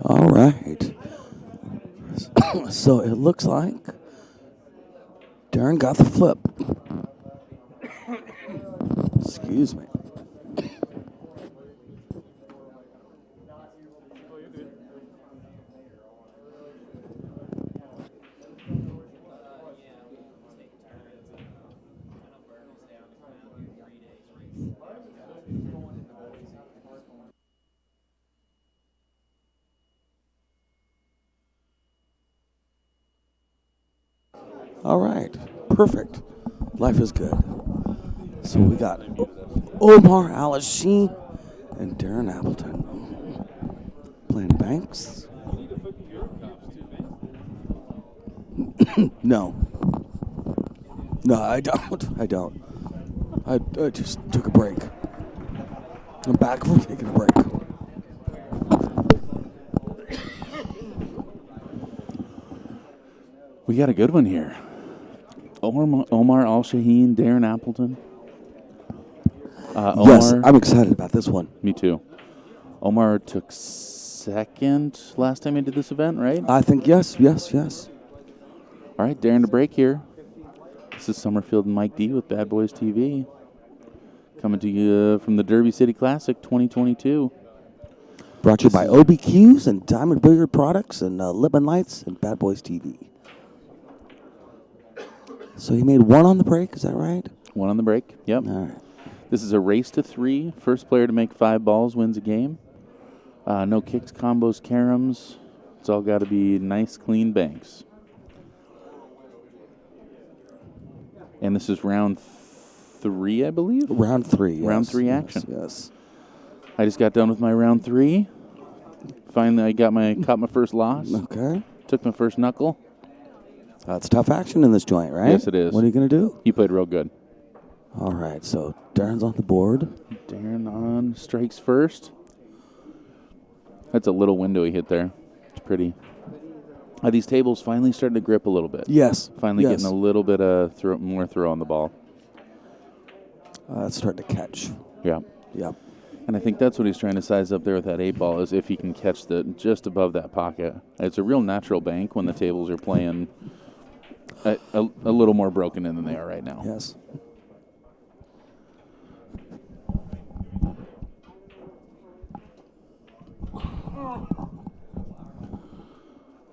All right. So it looks like Darren got the flip. Excuse me. All right. Perfect. Life is good. So we got Omar Al Shaheen and Darren Appleton playing banks. No. No, I don't. I don't. I just took a break. I'm back from taking a break. We got a good one here. Omar Al Shaheen, Darren Appleton. Yes, I'm excited about this one. Me too. Omar took second last time he did this event, right? I think yes. All right, Darren to break here. This is Summerfield and Mike D with Bad Boys TV. Coming to you from the Derby City Classic 2022. Brought to you by OBQs and Diamond Billiard Products and Lippman Lights and Bad Boys TV. So he made one on the break, is that right? One on the break, yep. All right. This is a race to 3. First player to make 5 balls wins a game. No kicks, combos, caroms. It's all got to be nice, clean banks. And this is round 3, I believe? Round 3, yes. Round 3 action. Yes. I just got done with my round 3. Finally, I caught my first loss. Okay. Took my first knuckle. That's tough action in this joint, right? Yes, it is. What are you going to do? You played real good. All right, so Darren's on the board. Darren on strikes first. That's a little window he hit there. It's pretty. Are these tables finally starting to grip a little bit? Yes. Finally getting a little bit of more throw on the ball. It's starting to catch. Yeah. Yep. And I think that's what he's trying to size up there with that 8 ball, is if he can catch just above that pocket. It's a real natural bank when the tables are playing a little more broken in than they are right now. Yes.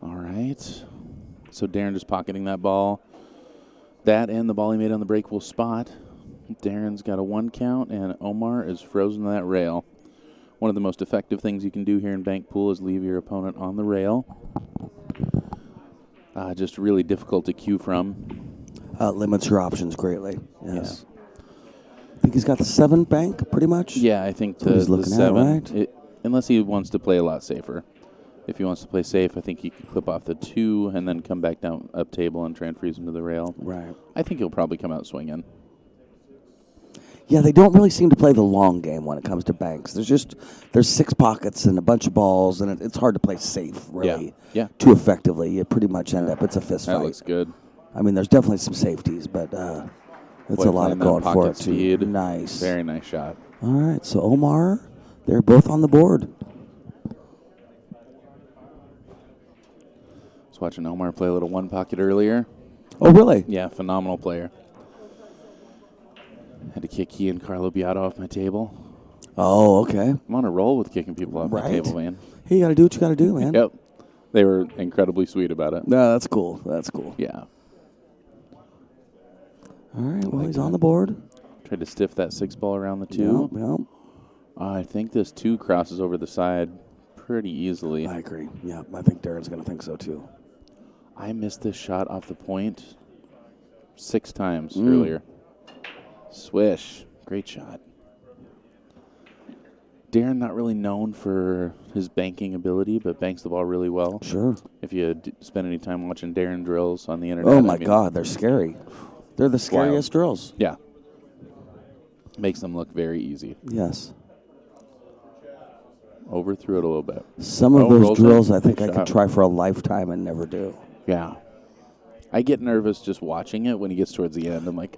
All right. So Darren just pocketing that ball. That and the ball he made on the break will spot. Darren's got a 1 count, and Omar is frozen to that rail. One of the most effective things you can do here in bank pool is leave your opponent on the rail. Just really difficult to cue from. Limits your options greatly. Yes. Yeah. I think he's got the 7 bank, pretty much. Yeah, I think he's the looking 7. At, right? Unless he wants to play a lot safer. If he wants to play safe, I think he could clip off the 2 and then come back down up table and try and freeze him to the rail. Right. I think he'll probably come out swinging. Yeah, they don't really seem to play the long game when it comes to banks. There's 6 pockets and a bunch of balls, and it's hard to play safe, really. Yeah. Too effectively. You pretty much end up, it's a fist fight. That looks good. I mean, there's definitely some safeties, but it's a lot of going for it, too. Nice. Very nice shot. All right, so Omar, they're both on the board. I was watching Omar play a little 1 pocket earlier. Oh, really? Yeah, phenomenal player. Had to kick he and Carlo Beato off my table. Oh, okay. I'm on a roll with kicking people off my table, man. Hey, you got to do what you got to do, man. Yep. They were incredibly sweet about it. No, that's cool. That's cool. Yeah. All right, well, he's on the board. Tried to stiff that 6 ball around the 2. Yep. I think this 2 crosses over the side pretty easily. I agree. Yeah, I think Darren's going to think so, too. I missed this shot off the point 6 times earlier. Swish. Great shot. Darren, not really known for his banking ability, but banks the ball really well. Sure. If you spend any time watching Darren drills on the internet. Oh, my God, they're scary. They're the scariest drills. Yeah. Makes them look very easy. Yes. Overthrew it a little bit. Some of those drills I think I could try for a lifetime and never do. Yeah. I get nervous just watching it when he gets towards the end. I'm like,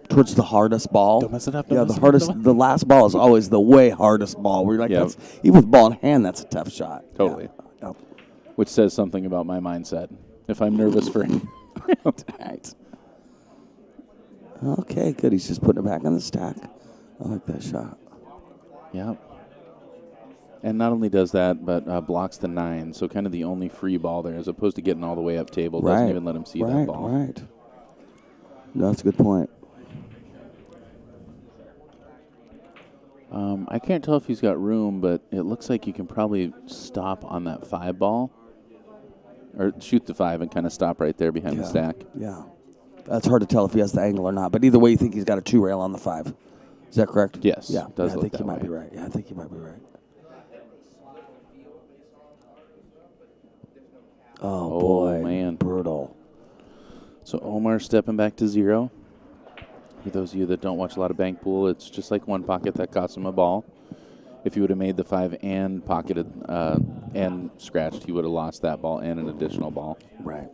towards the hardest ball. Don't mess it up. The last ball is always the way hardest ball. We're like, even with ball in hand, that's a tough shot. Totally. Yeah. Oh. which says something about my mindset. If I'm nervous for Right. Okay, good. He's just putting it back on the stack. I like that shot. Yeah. And not only does that, but blocks the 9, so kind of the only free ball there, as opposed to getting all the way up table. Doesn't even let him see that ball. Right. No, that's a good point. I can't tell if he's got room, but it looks like you can probably stop on that 5 ball. Or shoot the 5 and kind of stop right there behind the stack. Yeah. That's hard to tell if he has the angle or not. But either way, you think he's got a 2 rail on the 5. Is that correct? Yes. Yeah. Does I look think that you might way. be right. Yeah, I think you might be right. Oh, boy. Man. Brutal. So Omar stepping back to 0. For those of you that don't watch a lot of bank pool, it's just like one pocket that cost him a ball. If he would have made the 5 and pocketed and scratched, he would have lost that ball and an additional ball. Right.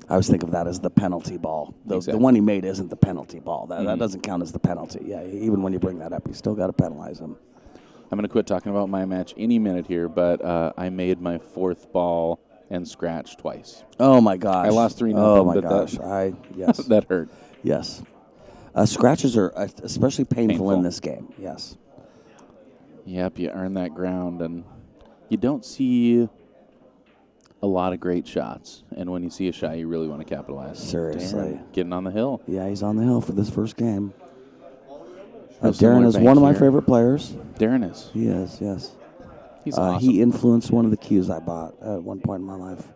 I always think of that as the penalty ball. Exactly. The one he made isn't the penalty ball. That doesn't count as the penalty. Yeah, even when you bring that up, you still got to penalize him. I'm going to quit talking about my match any minute here, but I made my 4th ball and scratched twice. Oh, my gosh. I lost 3-0. Oh, my gosh. Yes. That hurt. Yes. Scratches are especially painful in this game. Yes. Yep, you earn that ground, and you don't see a lot of great shots. And when you see a shot, you really want to capitalize. Seriously. Darren getting on the hill. Yeah, he's on the hill for this first game. No Darren is one of my here. favorite players. Darren is. He is, yes. He's awesome. He influenced one of the cues I bought at one point in my life.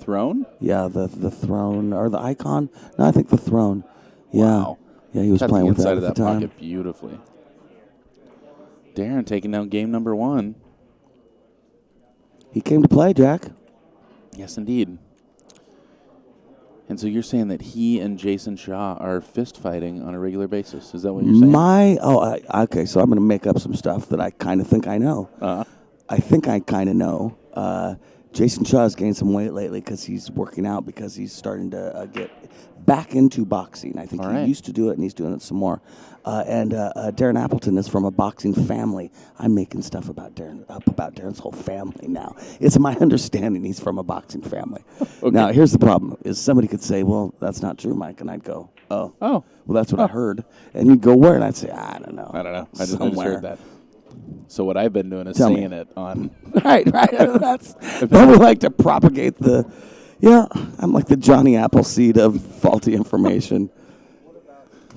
Throne? Yeah, the throne or the icon. No, I think the throne. Yeah, Wow. yeah, he was playing with that inside at of the that time. pocket beautifully. Darren taking down game number 1. He came to play, Jack. Yes, indeed. And so you're saying that he and Jason Shaw are fist fighting on a regular basis? Is that what you're saying? Okay. So I'm going to make up some stuff that I kind of think I know. I think I kind of know. Jason Shaw has gained some weight lately because he's working out because he's starting to get back into boxing. I think he used to do it, and he's doing it some more. And Darren Appleton is from a boxing family. I'm making stuff about Darren's whole family now. It's my understanding he's from a boxing family. Okay. Now, here's the problem: is somebody could say, "Well, that's not true, Mike," and I'd go, "Oh, well, that's what I heard," and you'd go, "Where?" And I'd say, "I don't know. I just heard that." So what I've been doing is saying it on. Right. That's we like to propagate the. Yeah, I'm like the Johnny Appleseed of faulty information.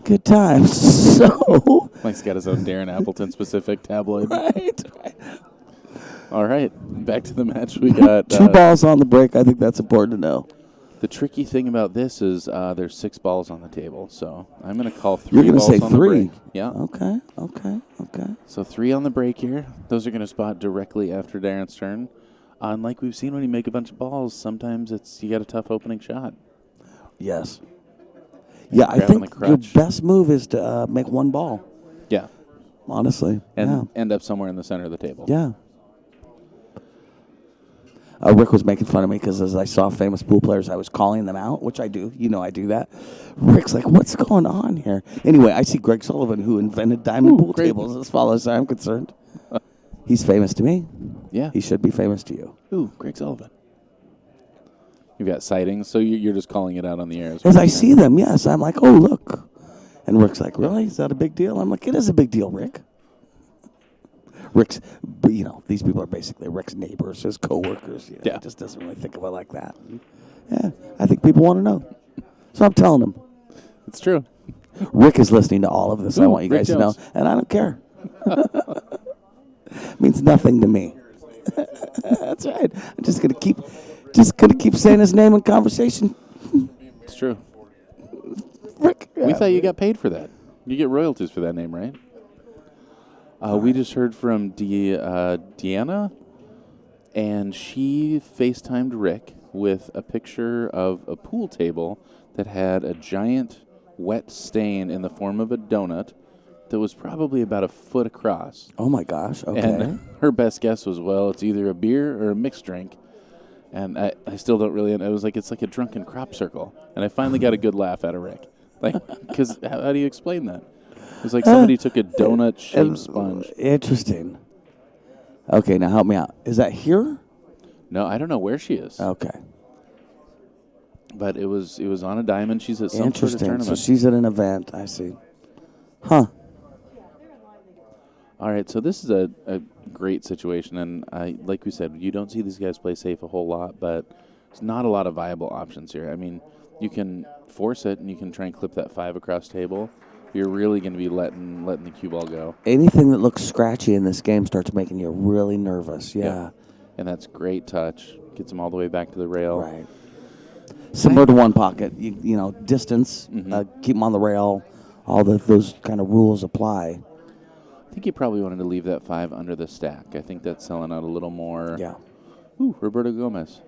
Good times. So. Mike's got his own Darren Appleton specific tabloid. Right. All right, back to the match. We got 2 balls on the break. I think that's important to know. The tricky thing about this is there's 6 balls on the table, so I'm going to call 3 You're going to balls say on 3. the break. Yeah. Okay. So 3 on the break here. Those are going to spot directly after Darren's turn. And like we've seen when you make a bunch of balls, sometimes you got a tough opening shot. Yes. Yeah, I think your best move is to make 1 ball. Yeah. Honestly. And end up somewhere in the center of the table. Yeah. Rick was making fun of me because as I saw famous pool players, I was calling them out, which I do. You know I do that. Rick's like, what's going on here? Anyway, I see Greg Sullivan, who invented diamond pool tables, as far as I'm concerned. He's famous to me. Yeah. He should be famous to you. Ooh, Greg Sullivan. You've got sightings, so you're just calling it out on the air. As I see them, yes. I'm like, oh, look. And Rick's like, really? Is that a big deal? I'm like, it is a big deal, Rick. Rick's, these people are basically Rick's neighbors, his coworkers. He just doesn't really think of it like that. Yeah, I think people want to know. So I'm telling them. It's true. Rick is listening to all of this. I want you guys Rick to know. And I don't care. It means nothing to me. That's right. I'm just gonna keep saying his name in conversation. It's true. Rick. We thought you got paid for that. You get royalties for that name, right? We just heard from Deanna, and she FaceTimed Rick with a picture of a pool table that had a giant wet stain in the form of a donut that was probably about a foot across. Oh, my gosh. Okay. And her best guess was, well, it's either a beer or a mixed drink. And I still don't really, it was like, it's like a drunken crop circle. And I finally got a good laugh out of Rick. Like, because how do you explain that? It was like somebody took a donut-shaped sponge. Interesting. Okay, now help me out. Is that here? No, I don't know where she is. Okay. But it was on a diamond. She's at some sort of Interesting. tournament. So she's at an event. I see. Huh. All right, so this is a great situation, and like we said, you don't see these guys play safe a whole lot, but there's not a lot of viable options here. I mean, you can force it, and you can try and clip that 5 across table. You're really going to be letting the cue ball go. Anything that looks scratchy in this game starts making you really nervous. Yeah. And that's great touch. Gets them all the way back to the rail. Right. Similar to one pocket, you know, distance, Mm-hmm. keep them on the rail. All those kind of rules apply. I think you probably wanted to leave that 5 under the stack. I think that's selling out a little more. Yeah. Ooh, Roberto Gomez.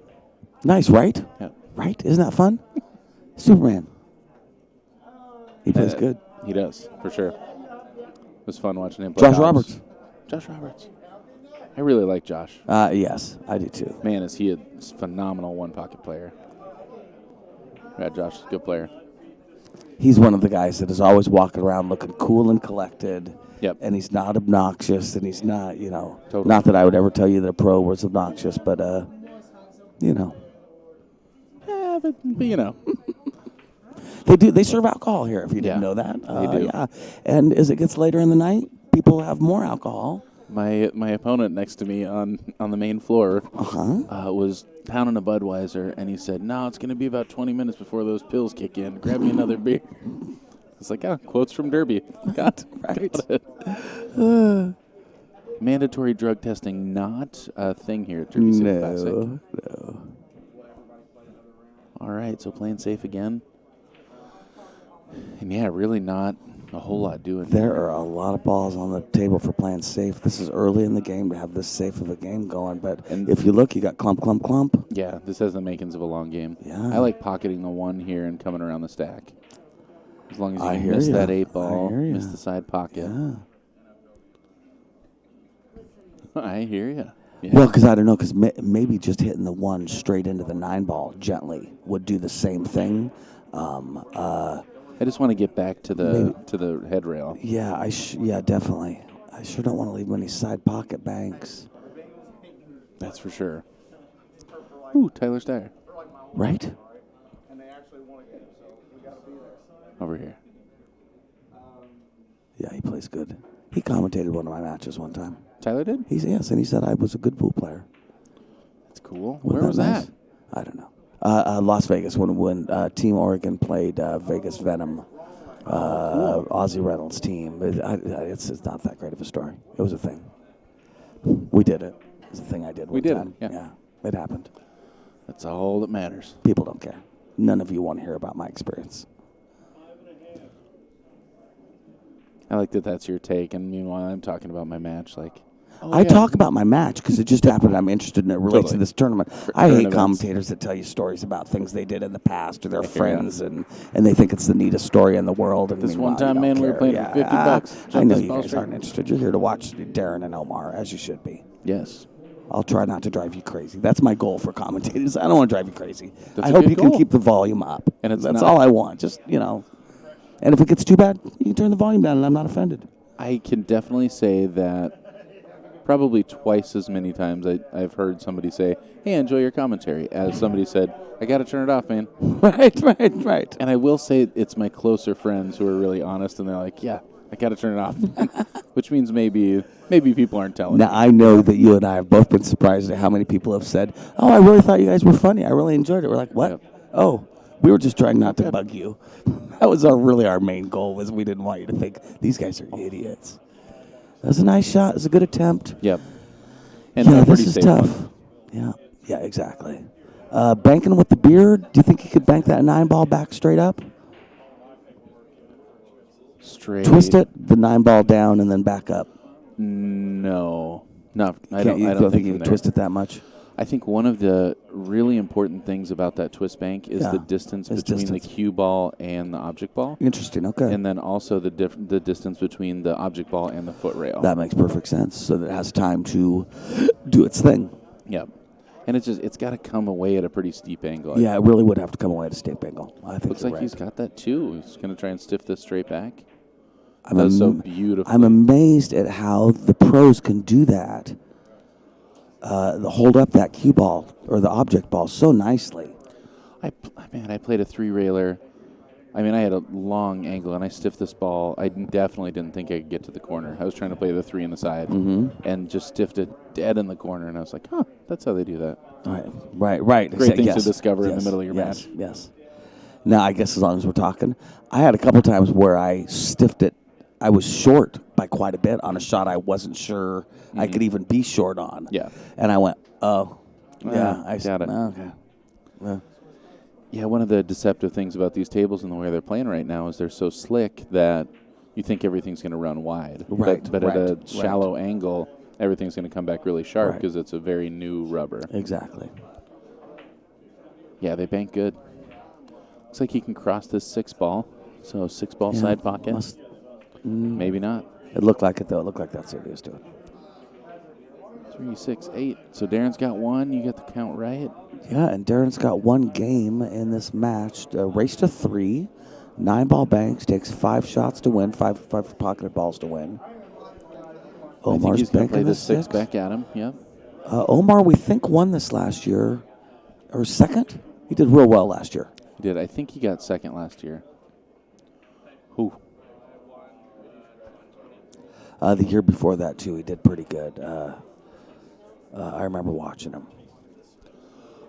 Nice, right? Yeah. Right? Isn't that fun? Superman. He plays good. He does, for sure. It was fun watching him play. Josh Roberts. Josh Roberts. I really like Josh. Yes, I do too. Man, is he a phenomenal one-pocket player. Yeah, Josh is a good player. He's one of the guys that is always walking around looking cool and collected. Yep. And he's not obnoxious, and he's not, you know, Totally. not that I would ever tell you that a pro was obnoxious, but, you know. Yeah, but you know. They serve alcohol here, if you didn't know that. They do. Yeah. And as it gets later in the night, people have more alcohol. My opponent next to me on the main floor Uh-huh. was pounding a Budweiser, and he said, "No, it's going to be about 20 minutes before those pills kick in. Grab me another beer." It's like, quotes from Derby. Got it. Mandatory drug testing not a thing here at Derby City Classic. No. All right, so playing safe again. And yeah, really not a whole lot doing. There are a lot of balls on the table for playing safe. This is early in the game to have this safe of a game going, but if you look, you got clump, clump, clump. Yeah, this has the makings of a long game. Yeah. I like pocketing the 1 here and coming around the stack. As long as you I can hear miss ya. that 8 I ball, hear ya. miss the side pocket. Yeah. I hear you. Yeah. Well, because I don't know, because maybe just hitting the 1 straight into the 9 ball gently would do the same thing. I just want to get back to the head rail. Yeah, yeah, definitely. I sure don't want to leave many side pocket banks. That's for sure. Ooh, Tyler Steyer. Right? Over here. Yeah, he plays good. He commentated one of my matches one time. Tyler did? Yes, and he said I was a good pool player. That's cool. Wasn't Where was nice? that? I don't know. Las Vegas when Team Oregon pplayed Vegas Venom, Ozzie Reynolds' team. It's not that great of a story. It was a thing. We did it. It was a thing I did. We did time. it, yeah. It happened. That's all that matters. People don't care. None of you want to hear about my experience. I like that that's your take, and meanwhile I'm talking about my match. Like, I talk about my match because it just happened. I'm interested in it. Relates to this tournament. I hate commentators that tell you stories about things they did in the past or their friends, and they think it's the neatest story in the world. And this one time, man, we were playing for $50. I know you guys aren't interested. You're here to watch Darren and Omar, as you should be. Yes. I'll try not to drive you crazy. That's my goal for commentators. I don't want to drive you crazy. That's I a hope good you can goal. keep the volume up. And it's that's not- all I want. Just, you know. And if it gets too bad, you can turn the volume down, and I'm not offended. I can definitely say that probably twice as many times I've heard somebody say, "Hey, enjoy your commentary," as somebody said, "I got to turn it off, man." Right. And I will say it's my closer friends who are really honest, and they're like, "Yeah, I got to turn it off," which means maybe people aren't telling. Now, I know that you and I have both been surprised at how many people have said, "Oh, I really thought you guys were funny. I really enjoyed it." We're like, "What?" Yep. Oh, we were just trying not to bug you. That was our main goal, was we didn't want you to think these guys are idiots. That was a nice shot. It was a good attempt. Yep. And Yeah, a pretty this is safe tough. one. Yeah, exactly. Banking with the beard, do you think you could bank that 9 ball back straight up? Straight. Twist it, the 9 ball down, and then back up. No. No, I You don't think you from can there. twist it that much? I think one of the really important things about that twist bank is the distance It's between distance. the cue ball and the object ball. Interesting, okay. And then also the distance between the object ball and the foot rail. That makes perfect sense, so that it has time to do its thing. Yep. And it's got to come away at a pretty steep angle. Yeah, it really would have to come away at a steep angle. I think Looks you're like right. he's got that too. He's going to try and stiff this straight back. I'm That's so beautiful. I'm amazed at how the pros can do that hold up that cue ball or the object ball so nicely. I played a 3-railer. I mean, I had a long angle, and I stiffed this ball. I definitely didn't think I could get to the corner. I was trying to play the 3 in the side and just stiffed it dead in the corner, and I was like, huh, that's how they do that. Right. Great things to discover in the middle of your match. Yes. Now, I guess as long as we're talking, I had a couple times where I stiffed it. I was short by quite a bit on a shot I wasn't sure I could even be short on. Yeah. And I went, oh, yeah. I got it. Okay. Yeah, one of the deceptive things about these tables and the way they're playing right now is they're so slick that you think everything's going to run wide. Right. But at a shallow angle, everything's going to come back really sharp because it's a very new rubber. Exactly. Yeah, they bank good. Looks like he can cross this 6-ball. So 6-ball side pocket. Maybe not. It looked like it, though. It looked like that's what he was doing. 3, 6, 8. So Darren's got 1. You got the count right. Yeah, and Darren's got 1 game in this match. Race to 3. 9-ball banks. Takes 5 shots to win. 5 pocketed balls to win. Omar's he's going to play the the 6 back at him. Yep. Omar, we think, won this last year. Or second? He did real well last year. He did. I think he got second last year. Who? The year before that, too, he did pretty good. I remember watching him.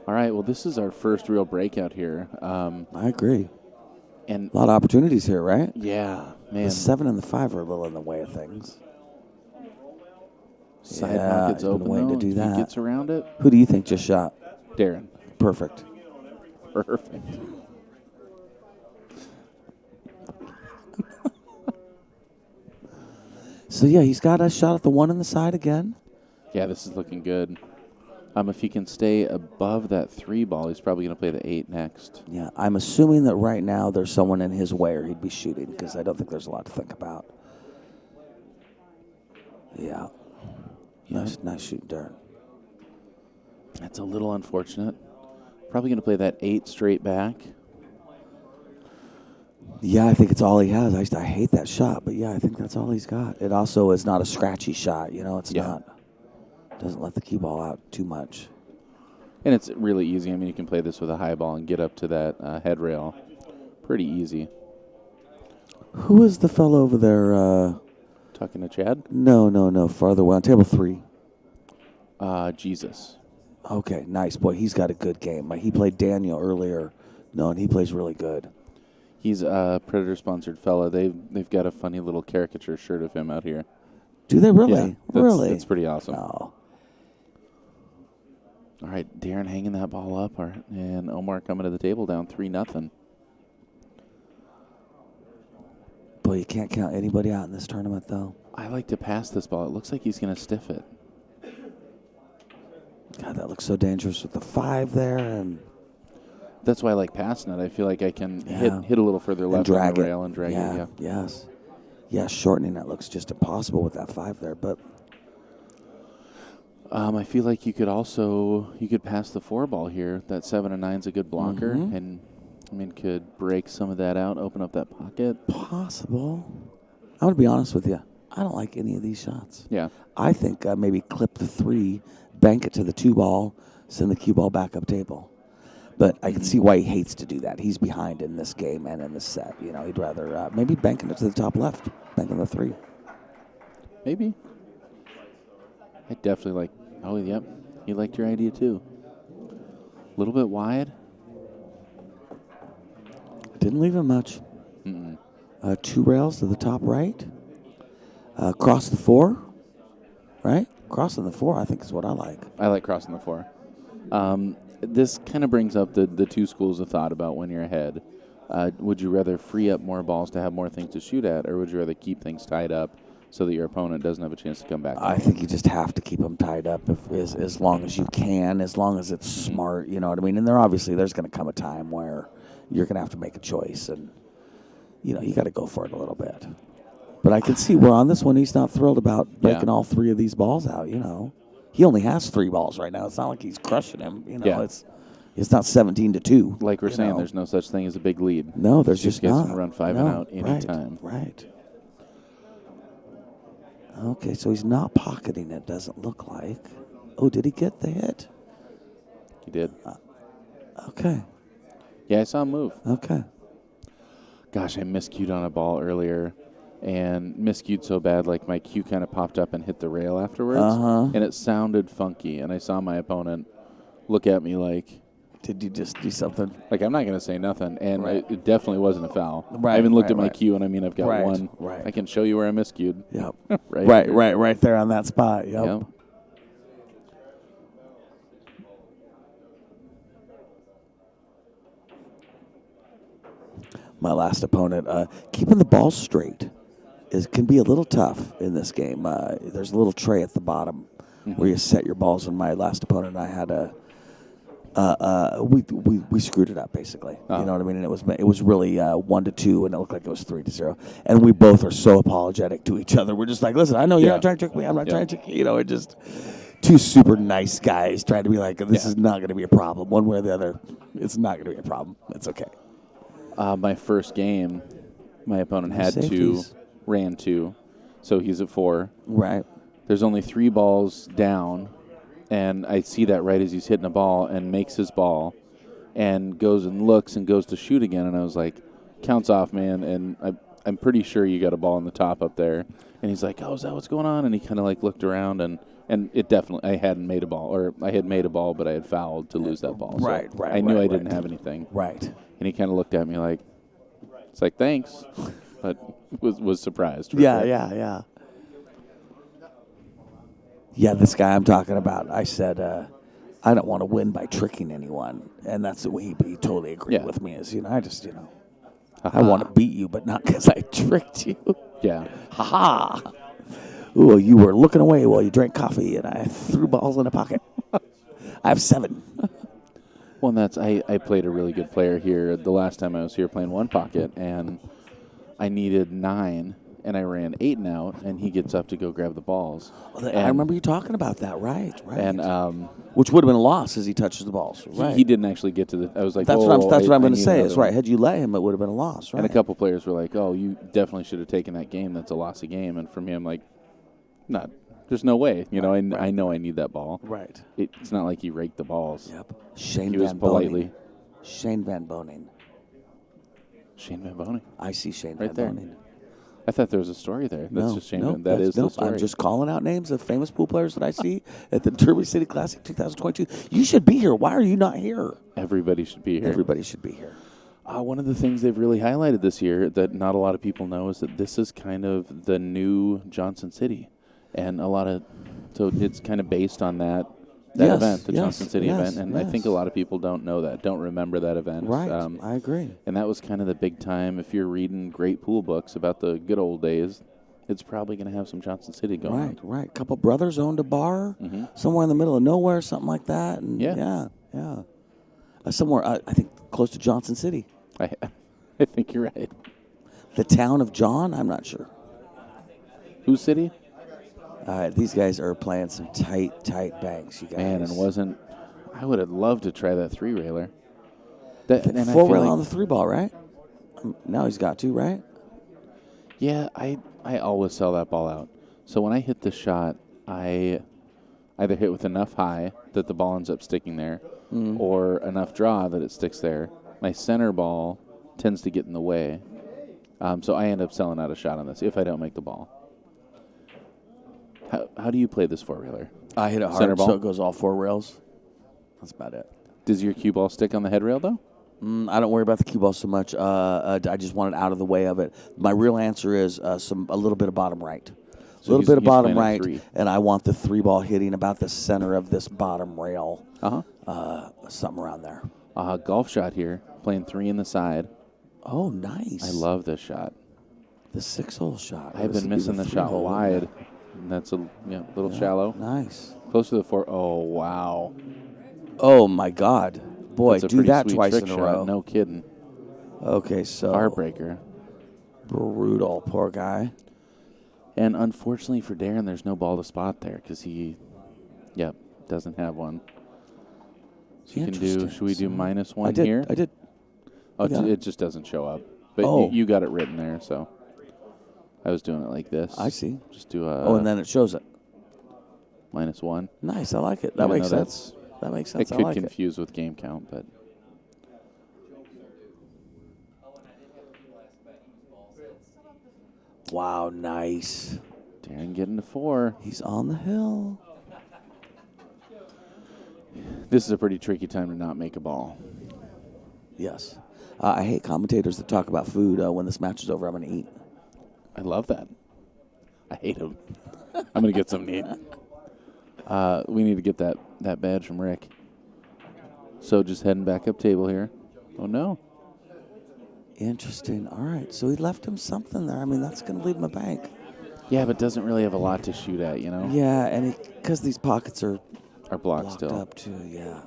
All right, well, this is our first real breakout here. I agree. And a lot of opportunities here, right? Yeah, man. The 7 and the 5 are a little in the way of things. Side pocket's open, waiting though. to do that. He gets around it. Who do you think just shot? Darren. Perfect. So, yeah, he's got a shot at the 1 on the side again. Yeah, this is looking good. If he can stay above that 3 ball, he's probably going to play the 8 next. Yeah, I'm assuming that right now there's someone in his way or he'd be shooting because I don't think there's a lot to think about. Yeah. Nice shooting, Darren. That's a little unfortunate. Probably going to play that 8 straight back. Yeah, I think it's all he has. I hate that shot, but yeah, I think that's all he's got. It also is not a scratchy shot. It's not. Doesn't let the cue ball out too much. And it's really easy. I mean, you can play this with a high ball and get up to that head rail. Pretty easy. Who is the fellow over there? Talking to Chad? No. Farther away on table 3. Jesus. Okay, nice. Boy, he's got a good game. He played Daniel earlier. No, and he plays really good. He's a Predator-sponsored fella. They've got a funny little caricature shirt of him out here. Do they really? Yeah, really? It's pretty awesome. Oh. All right, Darren hanging that ball up, and Omar coming to the table down 3-0. Boy, you can't count anybody out in this tournament, though. I like to pass this ball. It looks like he's going to stiff it. God, that looks so dangerous with the 5 there, and that's why I like passing it. I feel like I can hit a little further left on the rail and drag it. Yeah. Yes. Yeah, shortening that looks just impossible with that 5 there, but I feel like you could pass the 4 ball here. That 7 and 9's a good blocker, and could break some of that out, open up that pocket. Possible. I'm going to be honest with you. I don't like any of these shots. Yeah. I think maybe clip the 3, bank it to the 2 ball, send the cue ball back up table. But I can see why he hates to do that. He's behind in this game and in this set. He'd rather maybe banking it to the top left, banking the 3. Maybe. I definitely like. Oh, yep. He liked your idea too. A little bit wide. Didn't leave him much. 2 rails to the top right. Cross the 4. Right? Crossing the 4, I think, is what I like. I like crossing the 4. This kind of brings up the 2 schools of thought about when you're ahead. Would you rather free up more balls to have more things to shoot at, or would you rather keep things tied up so that your opponent doesn't have a chance to come back? I think you just have to keep them tied up as long as you can, as long as it's smart, you know what I mean? And there's going to come a time where you're going to have to make a choice, and, you got to go for it a little bit. But I can see where on this one he's not thrilled about breaking all 3 of these balls out, He only has 3 balls right now. It's not like he's crushing him, It's not 17-2. Like we're saying, there's no such thing as a big lead. No, there's just gets not. To run 5 and out anytime. Right. Okay, so he's not pocketing it, doesn't look like. Oh, did he get the hit? He did. Okay. Yeah, I saw him move. Okay. Gosh, I miscued on a ball earlier, and miscued so bad, like my cue kind of popped up and hit the rail afterwards, and it sounded funky. And I saw my opponent look at me like, "Did you just do something?" Like, I'm not going to say nothing, and Right. it definitely wasn't a foul. Right, I even looked at my right. cue, and I mean, I've got Right, one. right. I can show you where I miscued. Yep. Right, right there on that spot. Yep. Yep. My last opponent, keeping the ball straight can be a little tough in this game. There's a little tray at the bottom where you set your balls. And my last opponent and I had we screwed it up basically. You know what I mean? And it was really 1-2, and it looked like it was 3-0. And we both are so apologetic to each other. We're just like, listen, I know you're not trying to trick me. I'm not trying to trick you. You know, it just two super nice guys trying to be like, this is not going to be a problem one way or the other. It's not going to be a problem. It's okay. My first game, my opponent had Safeties. ran 2, so he's at 4. Right. There's only 3 balls down, and I see that right as he's hitting a ball and makes his ball and goes and looks and goes to shoot again. And I was like, counts off, man, and I'm pretty sure you got a ball on the top up there. And he's like, oh, is that what's going on? And he kind of like looked around, and it definitely, I hadn't made a ball, or I had made a ball, but I had fouled to lose that ball. Right, so right, I knew right, I didn't right. have anything. Right. And he kind of looked at me like, it's like, thanks, but was surprised. Yeah, sure. yeah. Yeah, this guy I'm talking about, I said, I don't want to win by tricking anyone. And that's the way he totally agreed with me is, I just, I want to beat you, but not because I tricked you. Yeah. Ha-ha. Ooh, you were looking away while you drank coffee, and I threw balls in a pocket. I have 7. Well, and I played a really good player here. The last time I was here playing one pocket, and I needed 9, and I ran 8 and out, and he gets up to go grab the balls. I remember you talking about that, right? And which would have been a loss as he touches the balls, right? He didn't actually get to the. I was like, that's what I'm going to need say. another Is right. one. Had you let him, it would have been a loss, right? And a couple players were like, "Oh, you definitely should have taken that game. That's a loss of game." And for me, I'm like, "Not. There's no way. I know I need that ball. Right. It's not like he raked the balls. Yep. Shane He Van was politely. Boning. Shane Van Boning. Shane Van Boning. I see Shane Right Van there. Boning. I thought there was a story there. That's just Shane. Van. That is the story. I'm just calling out names of famous pool players that I see at the Derby City Classic 2022. You should be here. Why are you not here? Everybody should be here. Everybody should be here. One of the things they've really highlighted this year that not a lot of people know is that this is kind of the new Johnson City, and so it's kind of based on that event, the Johnson City event, and I think a lot of people don't know that, don't remember that event. Right, I agree. And that was kind of the big time. If you're reading great pool books about the good old days, it's probably going to have some Johnson City going on. Right. A couple brothers owned a bar somewhere in the middle of nowhere, something like that. And yeah. Somewhere, I think, close to Johnson City. I think you're right. The town of John? I'm not sure. Whose city? These guys are playing some tight banks, you guys. Man, I would have loved to try that 3-railer. 4-rail on the 3-ball, right? Now he's got 2, right? Yeah, I always sell that ball out. So when I hit the shot, I either hit with enough high that the ball ends up sticking there, or enough draw that it sticks there. My center ball tends to get in the way, so I end up selling out a shot on this if I don't make the ball. How do you play this 4-railer? I hit it Center hard, ball? so it goes all 4 rails. That's about it. Does your cue ball stick on the head rail, though? I don't worry about the cue ball so much. I just want it out of the way of it. My real answer is a little bit of bottom right. A little bit of bottom right, and I want the 3-ball hitting about the center of this bottom rail. Something around there. Golf shot here, playing 3 in the side. Oh, nice. I love this shot. The 6-hole shot. I've been missing the shot wide. And that's a little shallow. Nice. Close to the 4. Oh, wow. Oh, my God. Boy, do that twice in a shot. row. No kidding. Okay, so. Heartbreaker. Brutal. Poor guy. And unfortunately for Darren, there's no ball to spot there because he, doesn't have one. So you can do, should we do -1 here? I did. Oh, it just doesn't show up. But you got it written there, so. I was doing it like this. I see. Just do and then it shows it. -1. Nice. I like it. That Even makes though sense. That makes sense. It I could like it. confuse with game count, but Wow, nice. Darren getting to 4. He's on the hill. This is a pretty tricky time to not make a ball. Yes. I hate commentators that talk about food. When this match is over, I'm going to eat. I love that. I hate him. I'm going to get something to eat. We need to get that badge from Rick. So just heading back up table here. Oh, no. Interesting. All right. So he left him something there. I mean, that's going to leave him a bank. Yeah, but doesn't really have a lot to shoot at, you know? Yeah, and because these pockets are blocked still. up too, yeah.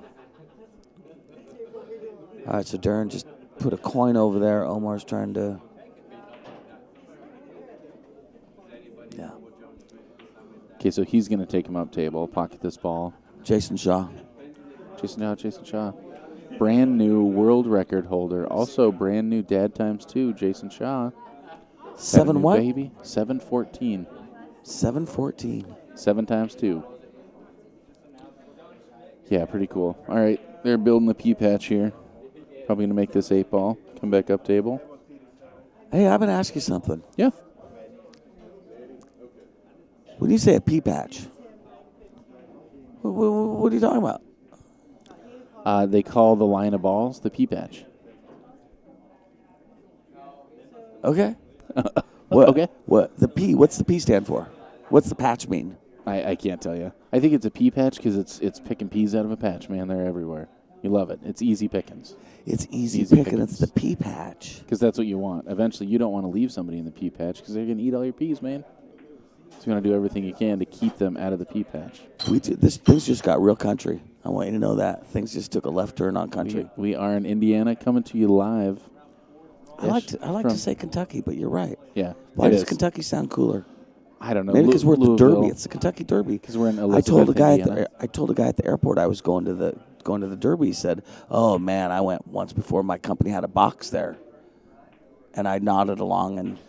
All right, so Darren just put a coin over there. Omar's trying to... Yeah. Okay, so he's going to take him up table, pocket this ball. Jason Shaw. Jason Shaw. Brand new world record holder. Also brand new dad ×2, Jason Shaw. 7 what? Baby. 714. 714. 7 ×2. Yeah, pretty cool. All right, they're building the pea patch here. Probably going to make this 8 ball. Come back up table. Hey, I'm going to ask you something. Yeah. When you say a pea patch, what are you talking about? They call the line of balls the pea patch. Okay. What, Okay. What's the P stand for? What's the patch mean? I can't tell you. I think it's a pea patch because it's picking peas out of a patch, man. They're everywhere. You love it. It's easy pickings. It's easy Easy picking. pickings. It's the pea patch. Because that's what you want. Eventually, you don't want to leave somebody in the pea patch because they're going to eat all your peas, man. So you want to do everything you can to keep them out of the pea patch. Things just got real country. I want you to know that. Things just took a left turn on country. We are in Indiana, coming to you live. I like to say Kentucky, but you're right. Yeah. Why does Kentucky sound cooler? I don't know. Maybe because we're at the Louisville. Derby. It's the Kentucky Derby. Because we're in Elizabeth, I told a guy Indiana. at the airport I was going to the Derby. He said, "Oh man, I went once before. My company had a box there," and I nodded along, and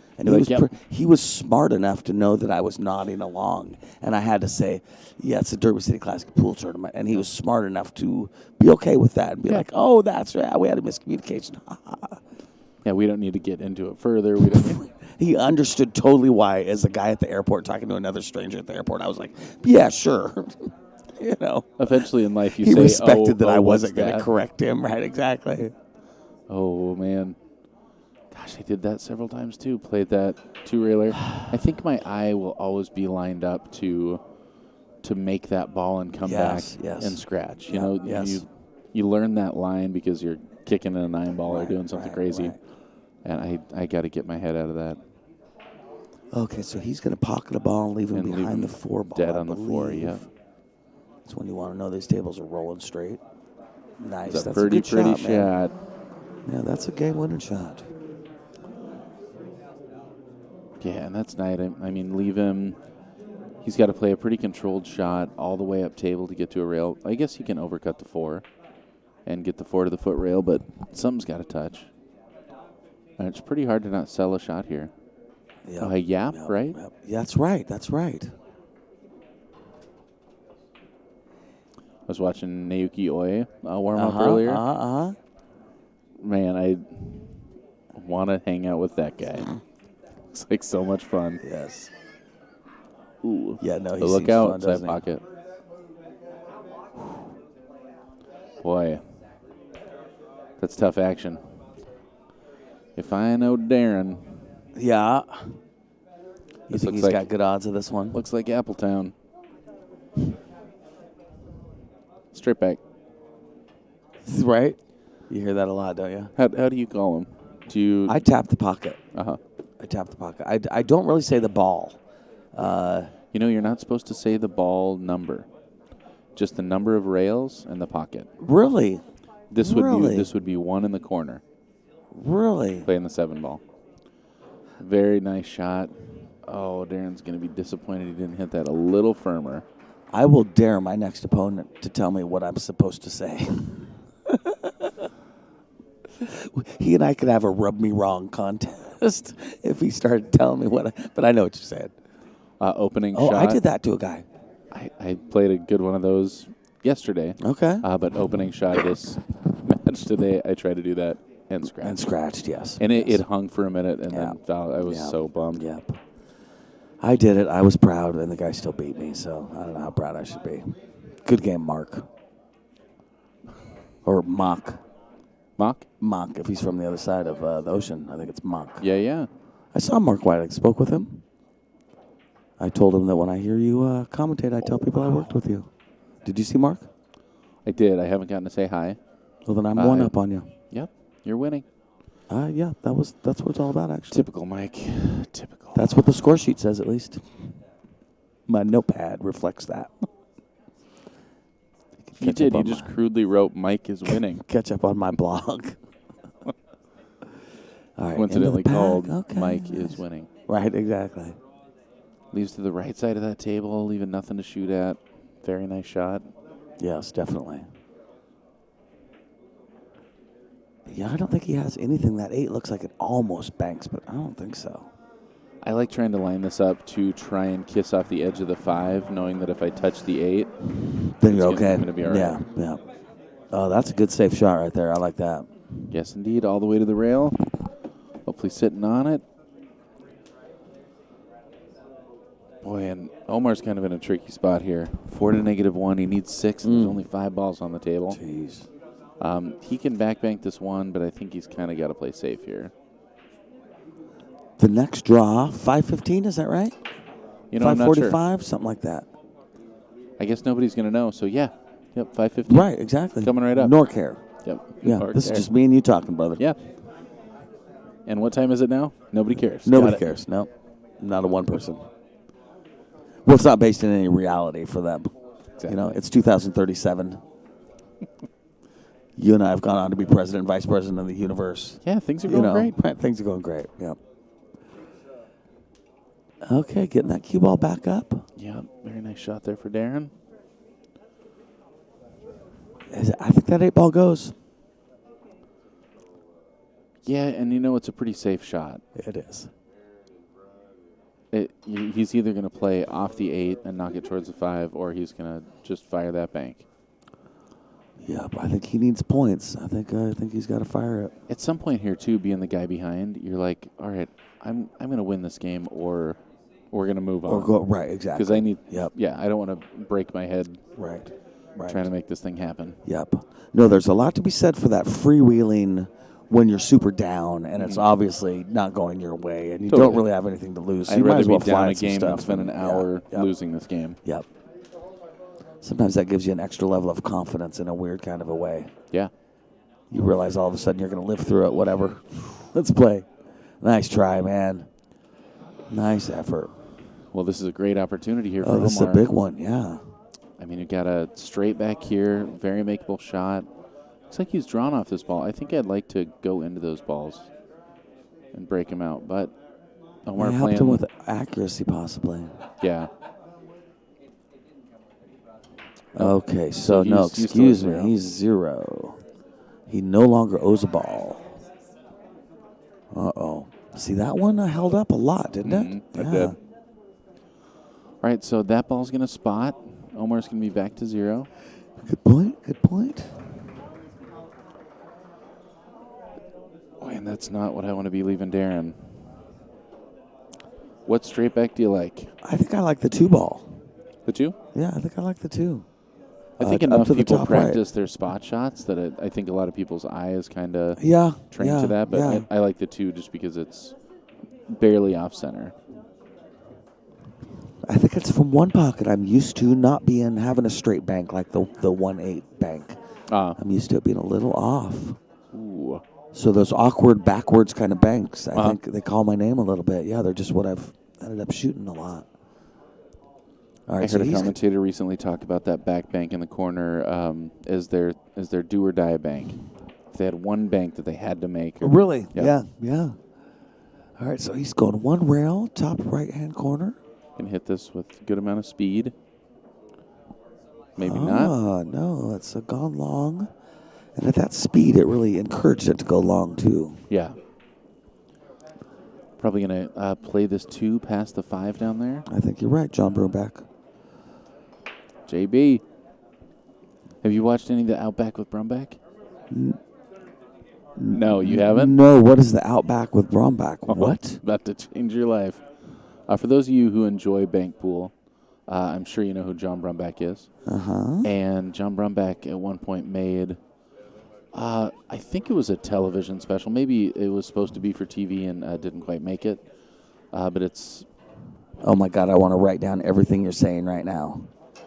he was smart enough to know that I was nodding along, and I had to say, "Yeah, it's the Derby City Classic pool tournament," and he was smart enough to be okay with that and be like, "Oh, that's right. We had a miscommunication." Yeah, we don't need to get into it further. We don't. He understood totally why, as a guy at the airport talking to another stranger at the airport. I was like, "Yeah, sure." You know. Eventually in life, he respected that I wasn't going to correct him. Right? Exactly. Oh man, gosh, I did that several times too. Played that 2-railer. I think my eye will always be lined up to make that ball and come back and scratch. You know, you learn that line because you're kicking in a 9-ball or doing something crazy. Right. And I got to get my head out of that. Okay, so he's going to pocket a ball and leave him behind the 4 ball. Dead on the 4, yeah. That's when you want to know these tables are rolling straight. Nice. That's a pretty good shot, shot. man. Yeah, that's a game-winning shot. Yeah, and that's nice. I mean, leave him. He's got to play a pretty controlled shot all the way up table to get to a rail. I guess he can overcut the 4 and get the 4 to the foot rail, but something's got to touch. And it's pretty hard to not sell a shot here. Yep, right? Yep. Yeah, that's right. That's right. I was watching Naoki Oe warm up earlier. Man, I want to hang out with that guy. It's like so much fun. Yes. Ooh. Yeah, no, he so look seems out, fun, side doesn't he? pocket. Boy, that's tough action. If I know Darren. Yeah. You think he's got good odds of this one? Looks like Appletown. Straight back. Right? You hear that a lot, don't you? How do you call him? Do you? I tap the pocket. Uh-huh. I tap the pocket. I don't really say the ball. You know, you're not supposed to say the ball number. Just the number of rails and the pocket. Really? This would be 1 in the corner. Really? Playing the 7 ball. Very nice shot. Oh, Darren's going to be disappointed he didn't hit that a little firmer. I will dare my next opponent to tell me what I'm supposed to say. He and I could have a rub me wrong contest if he started telling me but I know what you said. Opening shot. Oh, I did that to a guy. I played a good one of those yesterday. Okay. But opening shot of this match today, I tried to do that and scratched. And scratched, yes. And yes. it hung for a minute and then fell. I was so bummed. Yep. I did it. I was proud, and the guy still beat me, so I don't know how proud I should be. Good game, Mark. Or Mock. Mock? Mock, if he's from the other side of the ocean. I think it's Mock. Yeah. I saw Mark White. I spoke with him. I told him that when I hear you commentate, I tell people I worked with you. Did you see Mark? I did. I haven't gotten to say hi. Well, then I'm one up on you. Yep. You're winning. Yeah, that's what it's all about, actually. Typical, Mike. Typical. That's what the score sheet says, at least. My notepad reflects that. You did. You just crudely wrote Mike is winning. Catch up on my blog. All right, coincidentally called okay, Mike nice. is winning. Right, exactly. Leaves to the right side of that table, leaving nothing to shoot at. Very nice shot. Yes, definitely. Yeah, I don't think he has anything. That 8 looks like it almost banks, but I don't think so. I like trying to line this up to try and kiss off the edge of the 5, knowing that if I touch the 8, then you're okay. It's going to be all right. Yeah. Oh, that's a good safe shot right there. I like that. Yes, indeed. All the way to the rail. Hopefully sitting on it. Boy, and Omar's kind of in a tricky spot here. 4 to -1. He needs 6, and there's only 5 balls on the table. Jeez. He can backbank this one, but I think he's kind of got to play safe here. The next draw, 5:15, is that right? You know, I'm not sure. 5:45, something like that. I guess nobody's going to know, so yeah. Yep, 5:15. Right, exactly. Coming right up. Nor care. Yep. Yeah, this is just me and you talking, brother. Yeah. And what time is it now? Nobody cares. Nobody cares. No, not a one person. Well, it's not based in any reality for them. Exactly. You know, it's 2037. You and I have gone on to be president and vice president of the universe. Yeah, things are going great. Right, things are going great. Yeah. Okay, getting that cue ball back up. Yeah, very nice shot there for Darren. I think that 8 ball goes. Yeah, and you know it's a pretty safe shot. It is. He's either going to play off the 8 and knock it towards the 5, or he's going to just fire that bank. Yeah, but I think he needs points. I think he's got to fire it. At some point here, too, being the guy behind, you're like, all right, I'm going to win this game, or we're going to move on. Or go right, exactly. Because I need. Yep. Yeah, I don't want to break my head. Right. Trying to make this thing happen. Yep. No, there's a lot to be said for that freewheeling when you're super down and it's obviously not going your way and you don't really have anything to lose. So I'd you might rather as well be down fly a game than spend an hour losing this game. Yep. Sometimes that gives you an extra level of confidence in a weird kind of a way. Yeah. You realize all of a sudden you're going to live through it, whatever. Let's play. Nice try, man. Nice effort. Well, this is a great opportunity here for Omar. This is a big one, yeah. I mean, you got a straight back here, very makeable shot. Looks like he's drawn off this ball. I think I'd like to go into those balls and break him out, but Omar helped him with accuracy, possibly. Yeah. Okay, so no, excuse me, he's 0. He no longer owes a ball. Uh-oh. See, that one held up a lot, didn't it? It did. All right, so that ball's going to spot. Omar's going to be back to 0. Good point, good point. Boy, and that's not what I want to be leaving Darren. What straight back do you like? I think I like the 2 ball. The 2? Yeah, I think I like the 2. I think enough people practice their spot shots that I think a lot of people's eye is kind of trained to that. But I like the 2 just because it's barely off center. I think it's from one pocket. I'm used to not having a straight bank like the 1-8 bank. I'm used to it being a little off. Ooh. So those awkward backwards kind of banks, I think they call my name a little bit. Yeah, they're just what I've ended up shooting a lot. All right, I heard a commentator recently talk about that back bank in the corner as their do or die bank. If they had one bank that they had to make. Really? Yep. Yeah. All right, so he's going 1 rail, top right-hand corner. Can hit this with a good amount of speed. Maybe not. Oh, no, it's gone long. And at that speed, it really encouraged it to go long, too. Yeah. Probably going to play this 2 past the 5 down there. I think you're right, John Broomback. JB. Have you watched any of the Outback with Brumback? No, you haven't? No, what is the Outback with Bromback? What? About to change your life. For those of you who enjoy bank pool, I'm sure you know who John Brumback is. Uh-huh. And John Brumback at one point made, I think it was a television special. Maybe it was supposed to be for TV and didn't quite make it. But it's... Oh, my God, I want to write down everything you're saying right now.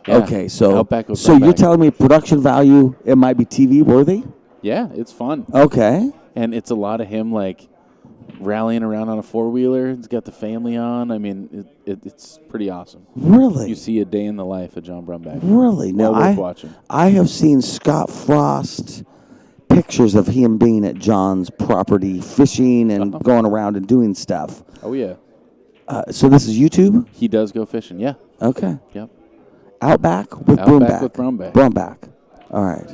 Yeah, okay, so Outback with you're Brumback. telling me production value, it might be TV worthy? Yeah, it's fun. Okay. And it's a lot of him, like, rallying around on a four-wheeler. He's got the family on. I mean, it's pretty awesome. Really? You see a day in the life of John Brumback. Really? Well Now, worth watching. I have seen Scott Frost pictures of him being at John's property fishing and going around and doing stuff. Oh, yeah. So this is YouTube? He does go fishing, yeah. Okay. Yep. Outback with Outback Brumback. with Brumback. Brumback. All right.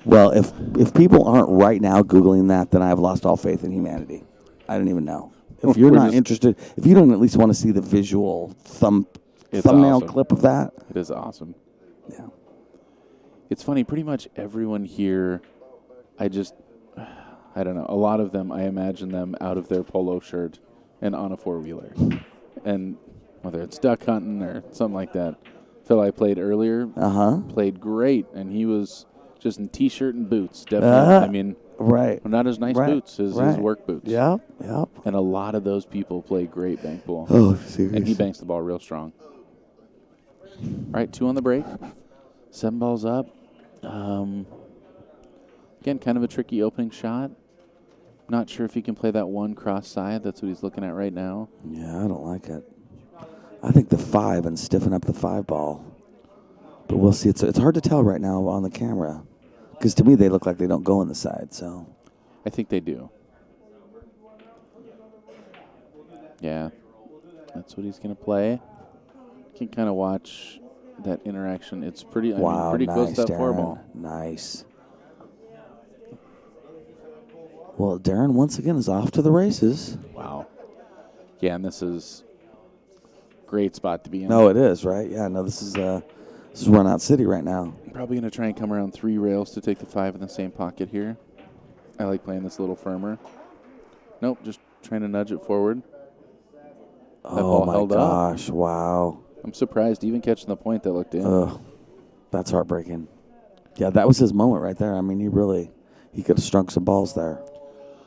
Well, if people aren't right now Googling that, then I have lost all faith in humanity. I don't even know. If you're not interested, if you don't at least want to see the visual thumbnail awesome. clip of that. It is awesome. Yeah. It's funny, pretty much everyone here, I don't know, a lot of them, I imagine them out of their polo shirt and on a four-wheeler. And whether it's duck hunting or something like that. Phil I played earlier, played great, and he was just in T-shirt and boots. Definitely, I mean, right. not as nice boots as his work boots. Yep. And a lot of those people play great bank pool. Oh, seriously. And he banks the ball real strong. All right, 2 on the break. 7 balls up. Again, kind of a tricky opening shot. Not sure if he can play that one cross side. That's what he's looking at right now. Yeah, I don't like it. I think the 5 and stiffen up the 5 ball. But we'll see. It's hard to tell right now on the camera. Because to me, they look like they don't go on the side. So I think they do. Yeah. That's what he's going to play. You can kind of watch that interaction. It's pretty, pretty nice, close to that Darren. 4 ball. Nice. Well, Darren, once again, is off to the races. Wow. Yeah, and this is great spot to be in. No, it is, right? Yeah, no, this is Run Out City right now. Probably going to try and come around 3 rails to take the 5 in the same pocket here. I like playing this a little firmer. Nope, just trying to nudge it forward. That ball held up. Oh, my gosh, wow. I'm surprised even catching the point that looked in. Ugh, that's heartbreaking. Yeah, that was his moment right there. I mean, he could have strung some balls there.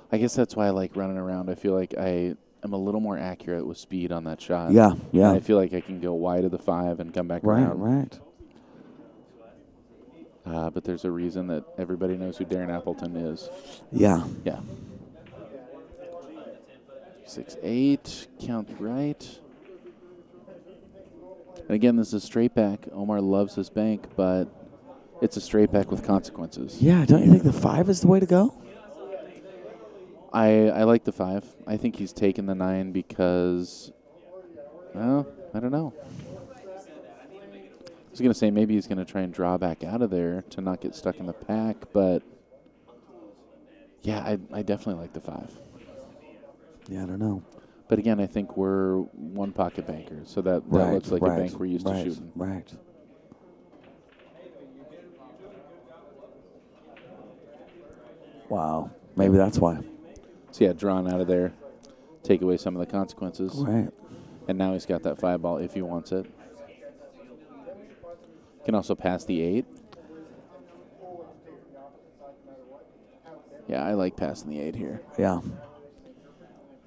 I guess that's why I like running around. I feel like I am a little more accurate with speed on that shot. Yeah. And I feel like I can go wide of the 5 and come back around. Right. But there's a reason that everybody knows who Darren Appleton is. Yeah. 6-8, count right. And again, this is a straight back. Omar loves his bank, but it's a straight back with consequences. Yeah, don't you think the 5 is the way to go? I like the 5. I think he's taken the 9 because, well, I don't know. I was going to say maybe he's going to try and draw back out of there to not get stuck in the pack, but yeah, I definitely like the 5. Yeah, I don't know. But again, I think we're one pocket bankers, so that looks like a bank we're used to shooting. Right. Wow. Maybe that's why. So yeah, drawn out of there, take away some of the consequences. Right. And now he's got that 5 ball if he wants it. Can also pass the 8. Yeah, I like passing the 8 here. Yeah.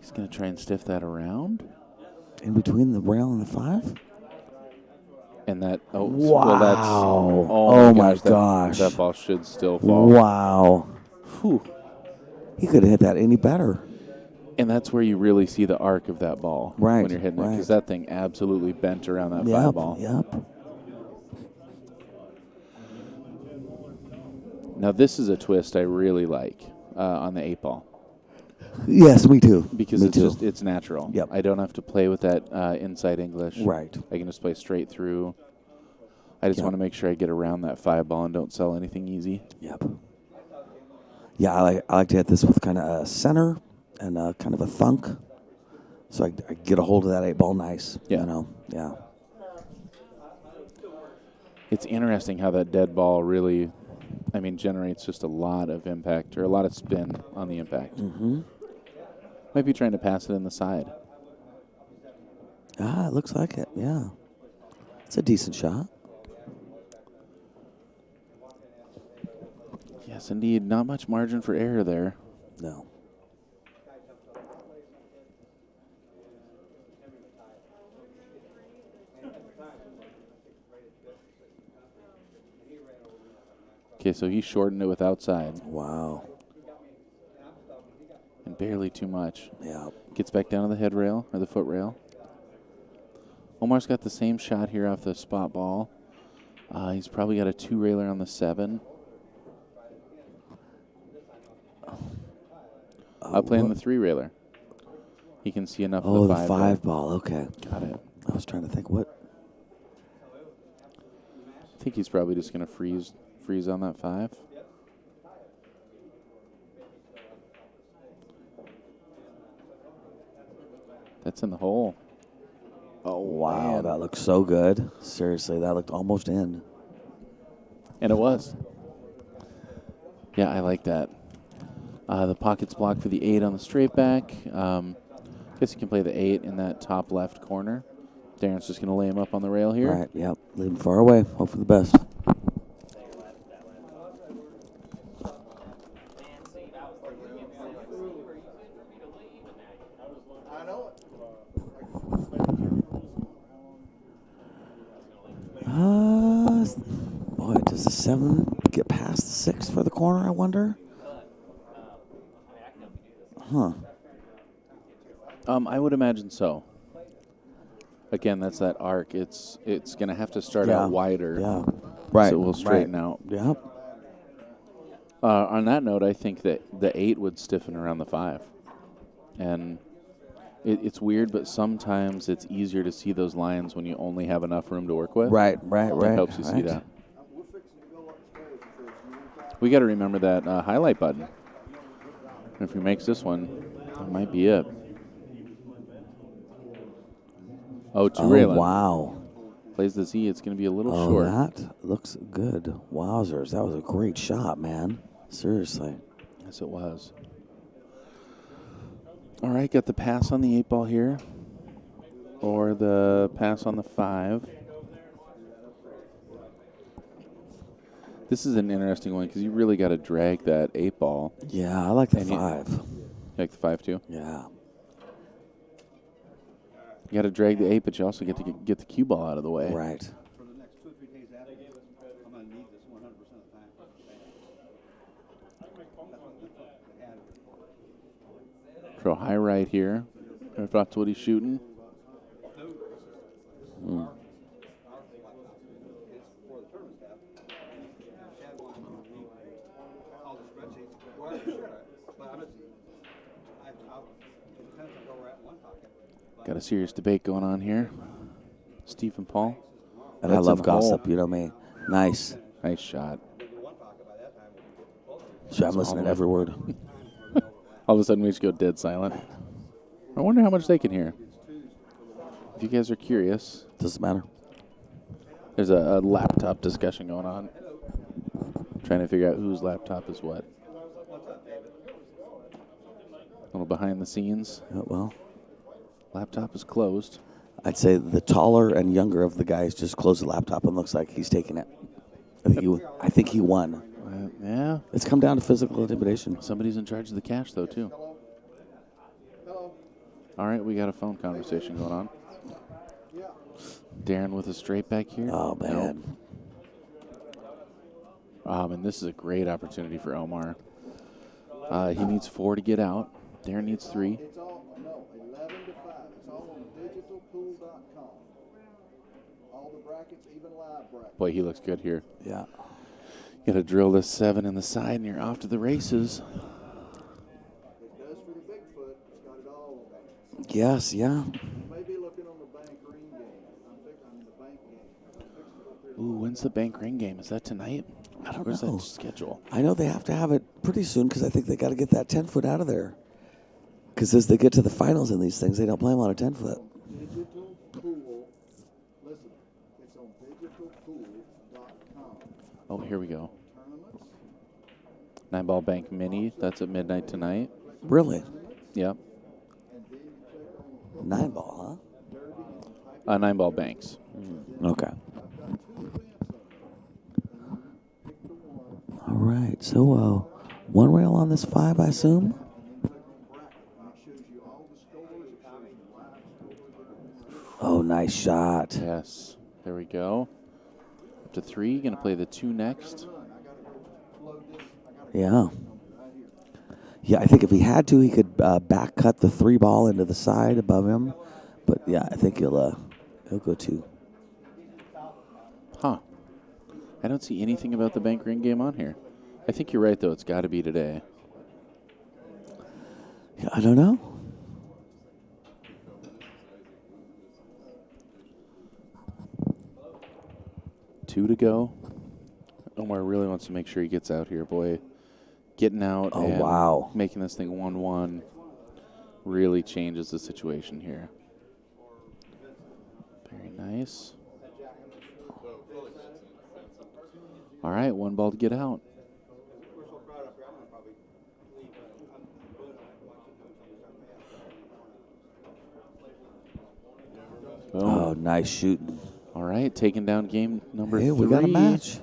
He's going to try and stiff that around. In between the rail and the 5? And that, wow. Well, that's, oh my gosh. That ball should still fall. Wow. Whew. He could have hit that any better. And that's where you really see the arc of that ball when you're hitting it, because that thing absolutely bent around that 5 ball. Yep. Now, this is a twist I really like on the 8 ball. Yes, me too. Because it's natural. Yep. I don't have to play with that inside English. Right. I can just play straight through. I just want to make sure I get around that 5 ball and don't sell anything easy. Yep. Yeah, I like to hit this with kind of a center and kind of a thunk, so I get a hold of that 8 ball nice. Yeah. You know. Yeah. It's interesting how that dead ball really, generates just a lot of impact or a lot of spin on the impact. Mm-hmm. Might be trying to pass it in the side. It looks like it, yeah. It's a decent shot. Yes, indeed. Not much margin for error there. No. Okay, so he shortened it with outside. Wow. And barely too much. Yeah. Gets back down to the head rail or the foot rail. Omar's got the same shot here off the spot ball. He's probably got a 2-railer on the 7. Playing the 3-railer. He can see enough of the 5. Oh, the 5 ball. Okay. Got it. I was trying to think what. I think he's probably just going to freeze on that 5. That's in the hole. Oh, wow. Man. That looks so good. Seriously, that looked almost in. And it was. Yeah, I like that. The pocket's blocked for the 8 on the straight back. Guess you can play the 8 in that top left corner. Darren's just going to lay him up on the rail here. Right, yep. Leave him far away. Hope for the best. Boy, does the 7 get past the 6 for the corner, I wonder? Huh. I would imagine so. Again, that's that arc. It's going to have to start out wider. Yeah. Right. So it will straighten out. Yeah. On that note, I think that the 8 would stiffen around the 5. And it's weird, but sometimes it's easier to see those lines when you only have enough room to work with. Right. It helps you see that. We got to remember that highlight button. If he makes this one, that might be it. Oh, 2 railing. Wow. Plays the Z. It's going to be a little Oh, short. that looks good. Wowzers. That was a great shot, man. Seriously. Yes, it was. All right, got the pass on the 8 ball here. Or the pass on the 5. This is an interesting one because you really got to drag that 8 ball. Yeah, I like the 5. You like the 5 too? Yeah. You got to drag the 8, but you also get to get the cue ball out of the way. Right. For the next 2 or 3 days after this, I'm going to need this 100% of the time. Throw high right here. If that's what he's shooting. Got a serious debate going on here. Steve and Paul. And I love gossip, you know me. Nice. Nice shot. So I'm listening to every word. All of a sudden, we just go dead silent. I wonder how much they can hear. If you guys are curious, Doesn't matter. there's a laptop discussion going on. Trying to figure out whose laptop is what. A little behind the scenes. Yeah, well, Laptop is closed. I'd say the taller and younger of the guys just closed the laptop and looks like he's taking it. I think he won. Yeah. It's come down to physical intimidation. Somebody's in charge of the cash, though, too. All right, we got a phone conversation going on. Darren with a straight back here. Oh, man. Nope. And this is a great opportunity for Omar. He needs 4 to get out. Darren needs 3. It's all, 11 to 5. It's all on digitalpool.com. All the brackets, even live brackets. Boy, he looks good here. Yeah. Got to drill this 7 in the side, and you're off to the races. It does for the Bigfoot. It's got it all on there. Yes, yeah. You may be looking on the bank ring game. I'm the bank game. Ooh, when's the bank ring game? Is that tonight? I don't Where's know. that schedule? I know they have to have it pretty soon because I think they got to get that 10-foot out of there. Because as they get to the finals in these things, they don't play them on a 10-foot. Digital Pool. Listen, it's on digitalpool.com. Oh, here we go. tournaments. 9-ball bank mini. That's at midnight tonight. Really? Yep. And then you click on 9-ball, Derby and type 9-ball banks. huh? Okay. I've got 2 events on there. And you pick the one, All right. So, one rail on this 5, I assume? and then click on bracket. And it shows you all the scores. It shows you live scores. Oh, nice shot. Yes. There we go. Up to 3. Going to play the 2 next. I got to go load this. I got to Yeah. right here. Yeah, I think if he had to, he could back cut the 3 ball into the side above him. But yeah, I think he'll go 2. Huh. I don't see anything about the bank ring game on here. I think you're right, though. It's got to be today. Yeah, I don't know. Two to go. Omar really wants to make sure he gets out here, boy. Getting out Oh, and wow. making this thing 1-1 really changes the situation here. Very nice. All right, 1 ball to get out. Boom. Oh, nice shooting. All right, taking down game number 3. Hey, we got a match.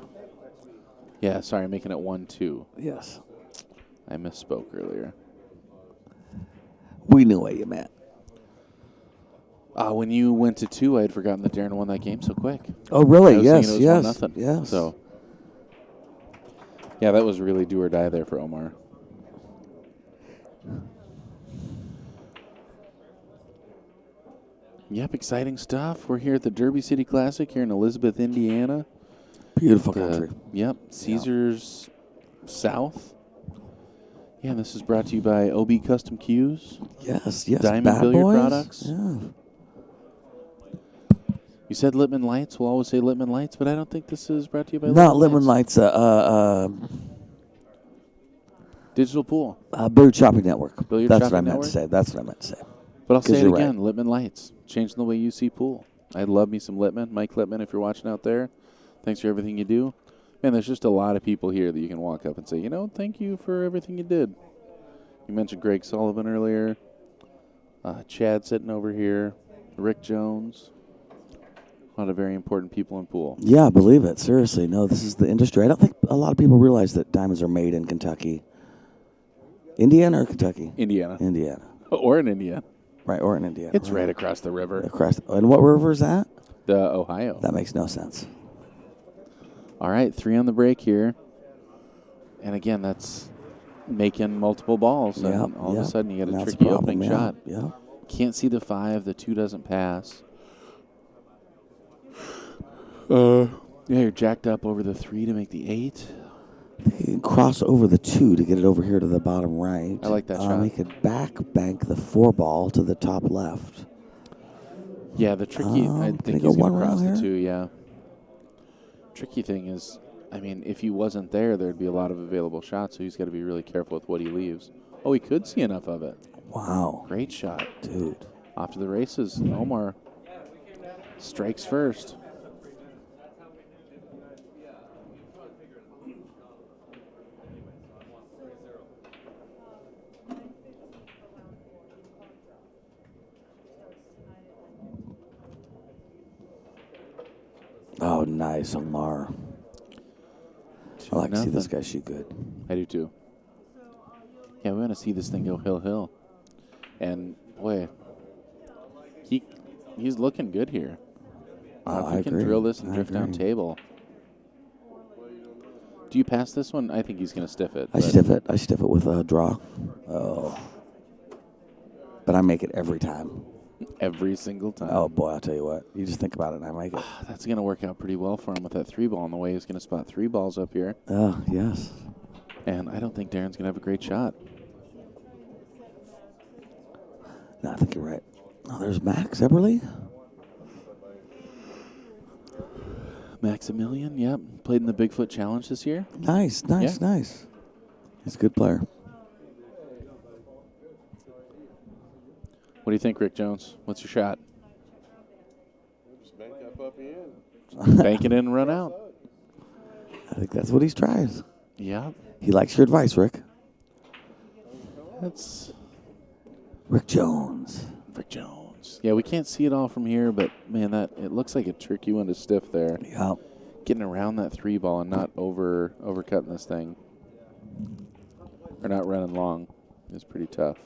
Yeah, sorry, making it 1-2. Yes. I misspoke earlier. We knew what you meant. When you went to 2, I had forgotten that Darren won that game so quick. Oh, really? I was Yes, thinking it yes, was 1-0. yes. So, yeah, that was really do or die there for Omar. Yep, exciting stuff. We're here at the Derby City Classic here in Elizabeth, Indiana. Beautiful country. Yep, Caesars South. Yeah, this is brought to you by OB Custom Cues. Yes, yes. Diamond Bad Billiard boys. Products. Yeah. You said Littman Lights. We'll always say Littman Lights, but I don't think this is brought to you by Not Littman Lights. Digital Pool. Billiard Shopping Network. Billiard That's what I Shopping meant Network? to say. That's what I meant to say. But I'll say 'Cause it you're again, Littman Lights, changing the way you see pool. I love me some Littman. Mike Littman, if you're watching out there, thanks for everything you do. Man, there's just a lot of people here that you can walk up and say, thank you for everything you did. You mentioned Greg Sullivan earlier, Chad sitting over here, Rick Jones. A lot of very important people in pool. Yeah, believe it. Seriously. No, this is the industry. I don't think a lot of people realize that diamonds are made in Kentucky. Indiana or Kentucky? Indiana. Indiana. Or in Indiana. Right, or in Indiana. It's right across the river. And what river is that? The Ohio. That makes no sense. All right, 3 on the break here. And again, that's making multiple balls. And all of a sudden, you get a tricky opening shot. Yeah. Can't see the 5. The 2 doesn't pass. Yeah, you're jacked up over the 3 to make the 8. You can cross over the 2 to get it over here to the bottom right. I like that shot. He could back bank the 4 ball to the top left. Yeah, the tricky, I Can think he go he's going one to cross rail the here? 2, yeah. Tricky thing is, if he wasn't there, there'd be a lot of available shots, so he's got to be really careful with what he leaves. Oh, he could see enough of it. Wow. Great shot. Dude. Off to the races. Omar strikes first. Oh, nice, Omar. I like to see this 2-0. guy shoot good. I do too. Yeah, we want to see this thing go hill. And, boy, he's looking good here. Oh, If I he can agree. drill this and I drift down agree. table. Do you pass this one? I think he's going to stiff it. I stiff it with a draw. Oh. But I make it every time. Every single time. Oh, boy, I'll tell you what. You just think about it and I make it. That's going to work out pretty well for him with that 3 ball in the way. He's going to spot 3 balls up here. Oh, yes. And I don't think Darren's going to have a great shot. No, I think you're right. Oh, there's Max Eberly. Maximilian, yep. Played in the Bigfoot Challenge this year. Nice. He's a good player. What do you think, Rick Jones? What's your shot? Just bank up in. Bank it in and run out. I think that's what he's trying. Yeah, He likes your advice, Rick. that's Rick Jones. Rick Jones. Yeah, we can't see it all from here, but man, it looks like a tricky one to stiff there. Yeah. Getting around that 3 ball and not overcutting this thing, or not running long, is pretty tough.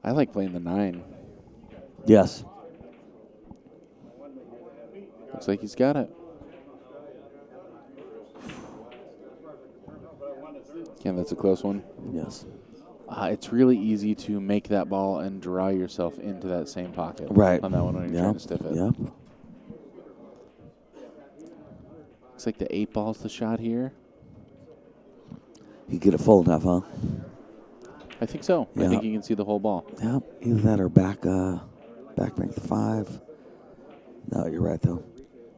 I like playing the 9. Yes. Looks like he's got it. Again, that's a close one. Yes. It's really easy to make that ball and draw yourself into that same pocket. Right. On that one when you're trying to stiff it. Yep. Looks like the 8 ball's the shot here. You get it full enough, huh? I think so. Yeah. I think you can see the whole ball. Yep. Either that or back bank the 5. No, you're right though.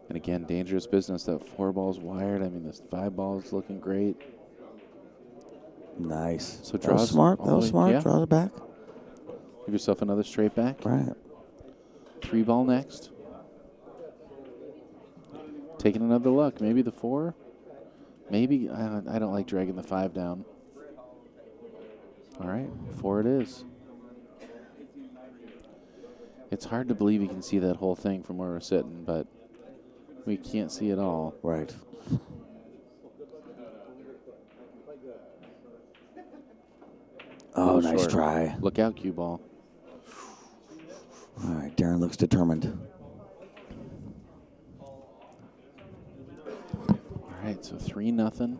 And again, dangerous business. That 4 ball's wired. I mean, this 5 ball is looking great. Nice. So that was draws smart. all That the was way- smart. yeah. Draw it back. Give yourself another straight back. Right. 3 ball next. Taking another look. Maybe the 4. Maybe. I don't like dragging the 5 down. All right. 4 it is. It's hard to believe you can see that whole thing from where we're sitting, but we can't see it all. Right. Oh, nice Short. try. Look out, cue ball. All right, Darren looks determined. All right, so 3-0.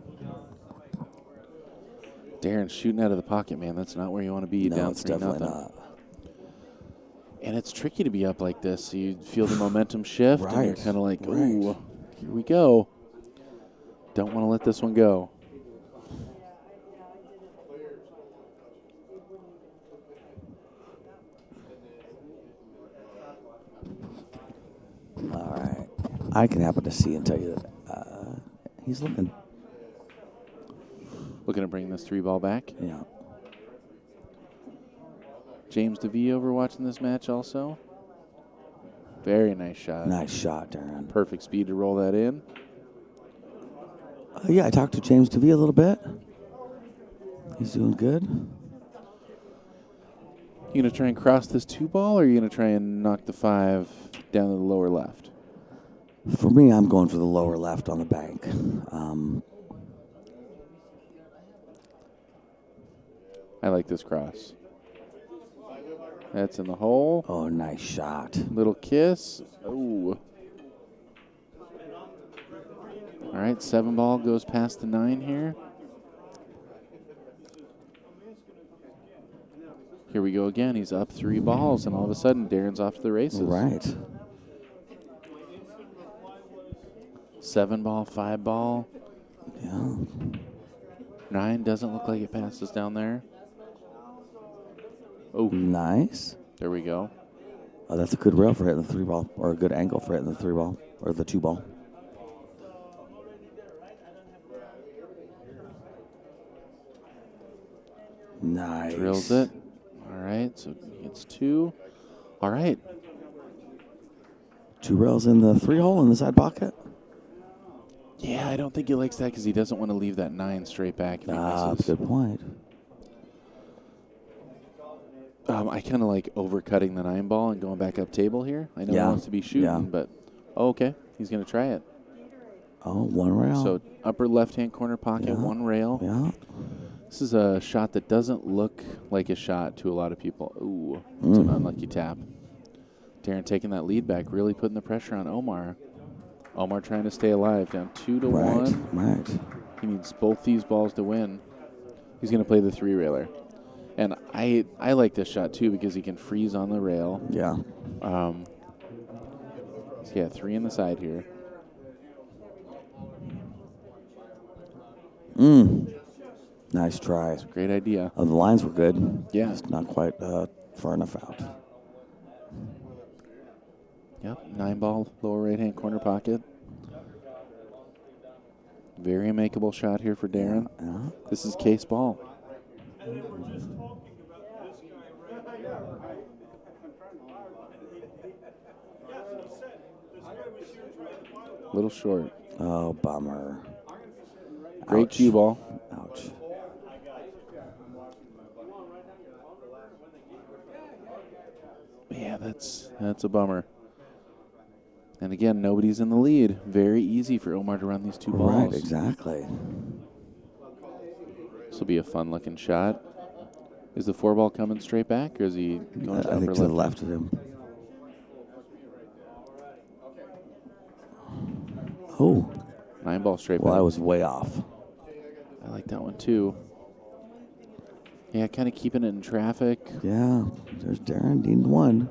Darren's shooting out of the pocket, man. That's not where you want to be. No, Down it's 3-0. definitely not. And it's tricky to be up like this. So you feel the momentum shift, and you're Right, kind of like, right. ooh, here we go. Don't want to let this one go. All right. I can happen to see and tell you that he's looking. Looking to bring this 3 ball back. Yeah. James DeVee over watching this match also. Very nice shot. Nice shot, Darren. Perfect speed to roll that in. Yeah, I talked to James DeVee a little bit. He's doing good. You going to try and cross this 2 ball, or are you going to try and knock the 5 down to the lower left? For me, I'm going for the lower left on the bank. I like this cross. That's in the hole. Oh, nice shot. Little kiss. Oh. All right, 7 ball goes past the 9 here. Here we go again. He's up 3 balls, and all of a sudden, Darren's off to the races. Right. 7 ball, 5 ball. Yeah. 9 doesn't look like it passes down there. Oh, Nice. there we go. Oh, that's a good rail for hitting the 3 ball, or a good angle for hitting the 3 ball, or the 2 ball. Nice. Drills it. All right, so it's 2. All right. 2 rails in the 3 hole in the side pocket. Yeah, I don't think he likes that because he doesn't want to leave that 9 straight back if he That's misses. a good point. I kind of like overcutting the 9 ball and going back up table here. I know he Yeah. wants to be shooting, Yeah. but okay, he's going to try it. Oh, 1 rail. So upper left-hand corner pocket, Yeah. 1 rail. Yeah. This is a shot that doesn't look like a shot to a lot of people. Ooh, it's an unlucky tap. Darren taking that lead back, really putting the pressure on Omar. Omar trying to stay alive, down 2-1. Right. He needs both these balls to win. He's going to play the 3-railer. And I like this shot, too, because he can freeze on the rail. Yeah. So yeah, 3 in the side here. Nice try. Great idea. Oh, the lines were good. Yeah. Just not quite far enough out. Yep, 9 ball, lower right-hand corner pocket. Very makeable shot here for Darren. Yeah. This is case ball. Little short. Oh, bummer. Great Ouch. cue ball. Ouch. Yeah, that's a bummer. And again, nobody's in the lead. Very easy for Omar to run these two balls. Right, exactly. This will be a fun-looking shot. Is the 4 ball coming straight back, or is he going to I upper think to the left? left of him. Oh. 9 ball straight Well, back. I was way off. I like that one, too. Yeah, kind of keeping it in traffic. Yeah, there's Darren. Need one.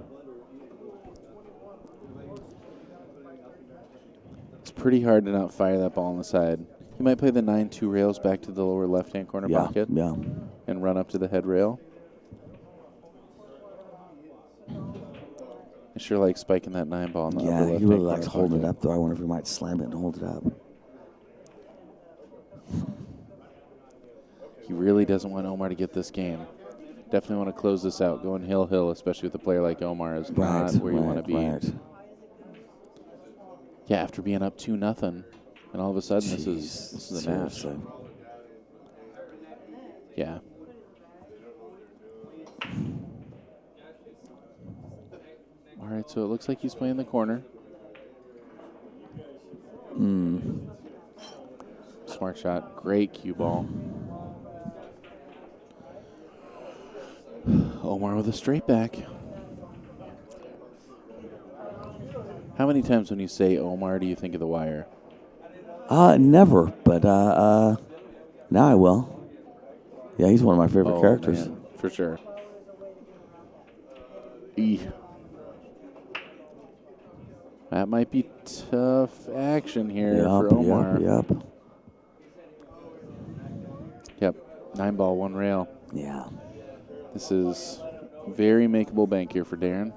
It's pretty hard to not fire that ball on the side. He might play the 9-2 rails back to the lower left-hand corner pocket Yeah. and run up to the head rail. I sure like spiking that 9 ball in the upper Yeah, left-hand he really corner likes holding it pocket. up, though. I wonder if he might slam it and hold it up. He really doesn't want Omar to get this game. Definitely want to close this out. Going hill, especially with a player like Omar, is not where you want to be. Right. Yeah, after being up 2-0, and all of a sudden this is a match. Seriously. Yeah. All right, so it looks like he's playing the corner. Smart shot. Great cue ball. Omar with a straight back. How many times when you say Omar do you think of the wire? Never, but now I will. Yeah, he's one of my favorite characters. Man, for sure. E. That might be tough action here for Omar. Yep. 9 ball, 1 rail. Yeah. This is very makeable bank here for Darren.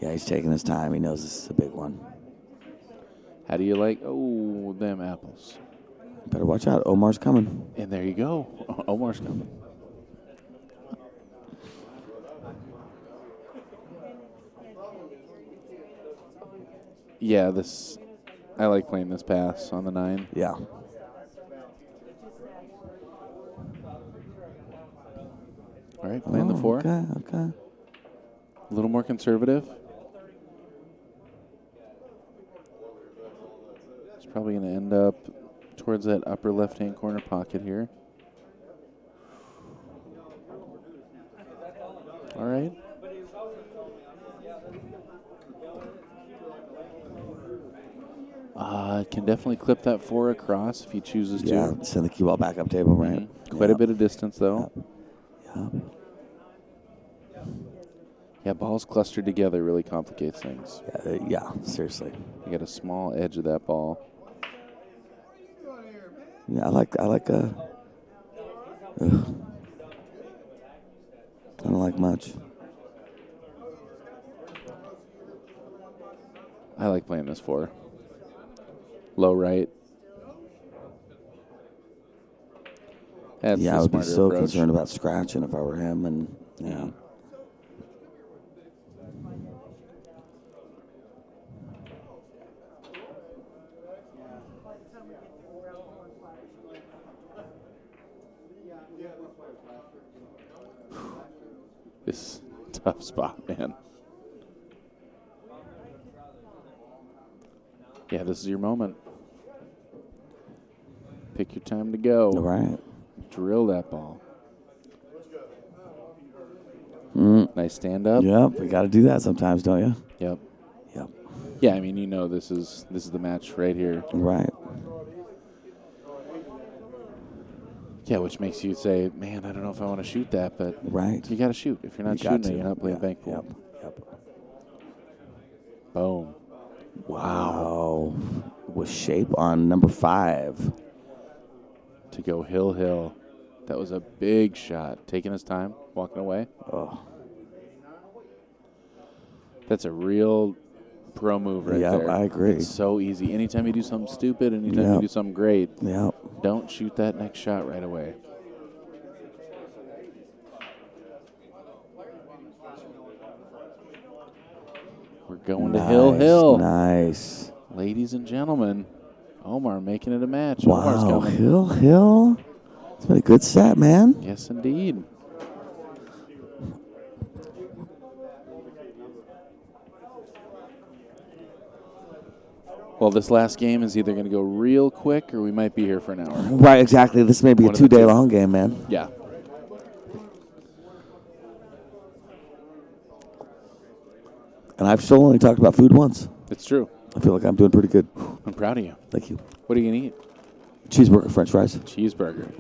Yeah, he's taking his time. He knows this is a big one. How do you like, them apples? Better watch out. Omar's coming. And there you go. Omar's coming. Yeah, I like playing this pass on the 9. Yeah. All right, playing the 4. Okay. A little more conservative. It's probably going to end up towards that upper left-hand corner pocket here. All right. Can definitely clip that 4 across if he chooses to. Yeah, send the cue ball back up table, right? Quite a bit of distance, though. Yep. Yeah, balls clustered together really complicates things. Yeah, seriously. You got a small edge of that ball. Yeah, I don't like much. I like playing this 4. Low right. That's I would be so approach. concerned about scratching if I were him, and yeah. This is a tough spot, man. Yeah, this is your moment. Pick your time to go. All right. Drill that ball. Nice stand up. Yep, we got to do that sometimes, don't you? Yep. Yep. Yeah, I mean, this is the match right here. Right. Yeah, which makes you say, man, I don't know if I want to shoot that, but right. You got to shoot. If you're not shooting it, you're not playing bank pool. Yep. Boom. Wow. With shape on number 5. To go hill. That was a big shot. Taking his time, walking away. Oh. That's a real pro move right there. Yeah, I agree. It's so easy. Anytime you do something stupid, anytime you do something great, don't shoot that next shot right away. We're going to Hill. Nice. Ladies and gentlemen, Omar making it a match. Omar's Wow, coming. Hill. It's been a good set, man. Yes, indeed. Well, this last game is either going to go real quick or we might be here for an hour. Right, exactly. This may be One a of the 2-day two. long game, man. Yeah. And I've still only talked about food once. It's true. I feel like I'm doing pretty good. I'm proud of you. Thank you. What are you going to eat? Cheeseburger, French fries. Cheeseburger.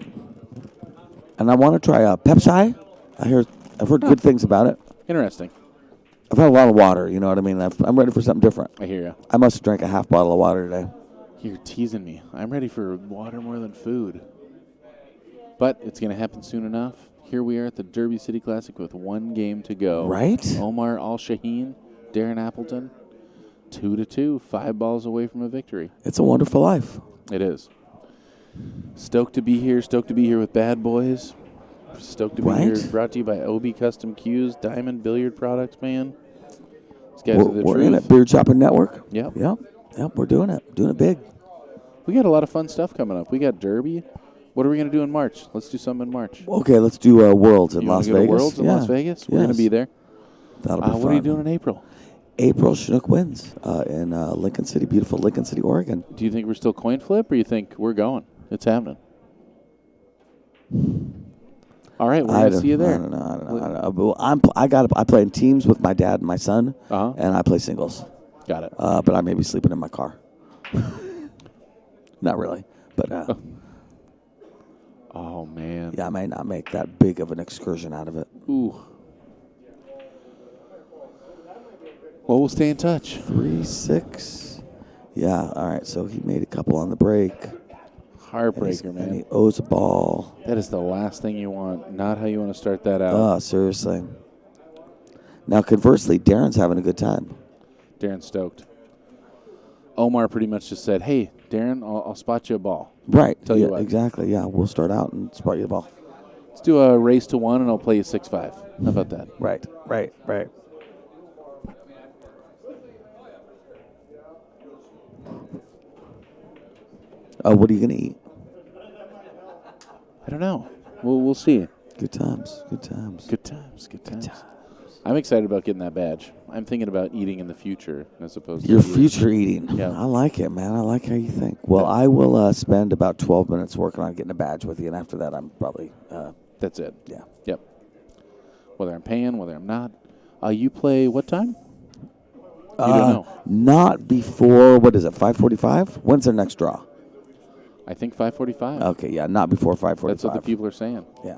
And I want to try Pepsi. I've heard good things about it. Interesting. I've had a lot of water, you know what I mean? I'm ready for something different. I hear you. I must have drank a half bottle of water today. You're teasing me. I'm ready for water more than food. But it's going to happen soon enough. Here we are at the Derby City Classic with one game to go. Right? Omar Al Shaheen, Darren Appleton, 2-2, 5 balls away from a victory. It's a wonderful life. It is. Stoked to be here. Stoked to be here with Bad Boys. Stoked to be here. Brought to you by OB Custom Cues, Diamond Billiard Products, man. These guys are the We're truth. in it. Beard Shopping Network. Yep. Yep, we're doing it. Doing it big. We got a lot of fun stuff coming up. We got Derby. What are we going to do in March? Let's do something in March. Okay, let's do Worlds in You Las wanna go Vegas. to Worlds in Las Vegas? We're going to be there. That'll be fun. What are you doing in April? April, Chinook wins in Lincoln City, beautiful Lincoln City, Oregon. Do you think we're still coin flip, or you think we're going? It's happening. All right, we're going to see you there. I don't know. I play in teams with my dad and my son, and I play singles. Got it. But I may be sleeping in my car. Not really, but oh man. yeah, I might not make that big of an excursion out of it. Ooh. Well, we'll stay in touch. 3-6. Yeah. All right. So he made a couple on the break. Heartbreaker, And he man. owes a ball. That is the last thing you want. Not how you want to start that out. Oh, seriously. Now, conversely, Darren's having a good time. Darren's stoked. Omar pretty much just said, "Hey, Darren, I'll spot you a ball." Right. Tell you what. Exactly. Yeah. We'll start out and spot you the ball. Let's do a race to 1, and I'll play you 6-5. How about that? Right. What are you going to eat? I don't know. We'll see. Good times. Good times. I'm excited about getting that badge. I'm thinking about eating in the future as opposed Your to future eating. Yeah. I like it, man. I like how you think. Well, I will spend about 12 minutes working on getting a badge with you, and after that, I'm probably... That's it. Yeah. Yep. Whether I'm paying, whether I'm not. You play what time? You don't know. Not before, 5:45? When's their next draw? I think 5:45. Okay, yeah, not before 5:45. That's what the people are saying. Yeah.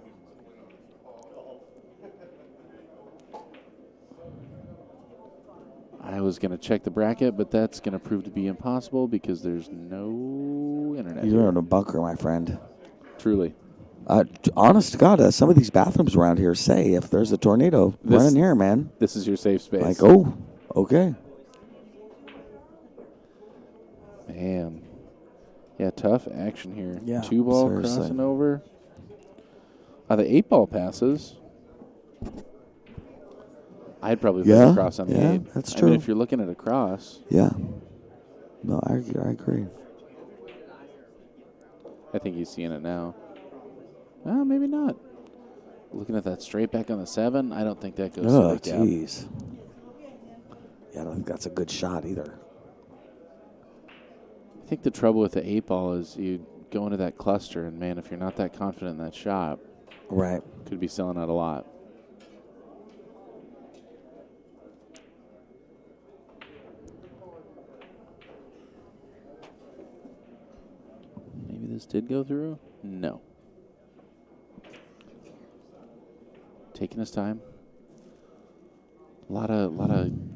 I was going to check the bracket, but that's going to prove to be impossible because there's no internet. You're here. in a bunker, my friend. Truly. Honest to God, some of these bathrooms around here say if there's a tornado, run in here, man. This is your safe space. Like, oh, okay. Man. Yeah, tough action here. Yeah, 2-ball seriously. crossing over. The 8-ball passes. I'd probably put Yeah, a cross on the yeah, 8. that's I mean, true. if you're looking at a cross, Yeah. No, I agree. I think he's seeing it now. Well, maybe not. Looking at that straight back on the 7, I don't think that goes Oh, to the gap. jeez. Yeah, I don't think that's a good shot either. I think the trouble with the 8-ball is you go into that cluster, and, man, if you're not that confident in that shot, Right. could be selling out a lot. Maybe this did go through? No. Taking his time. A lot of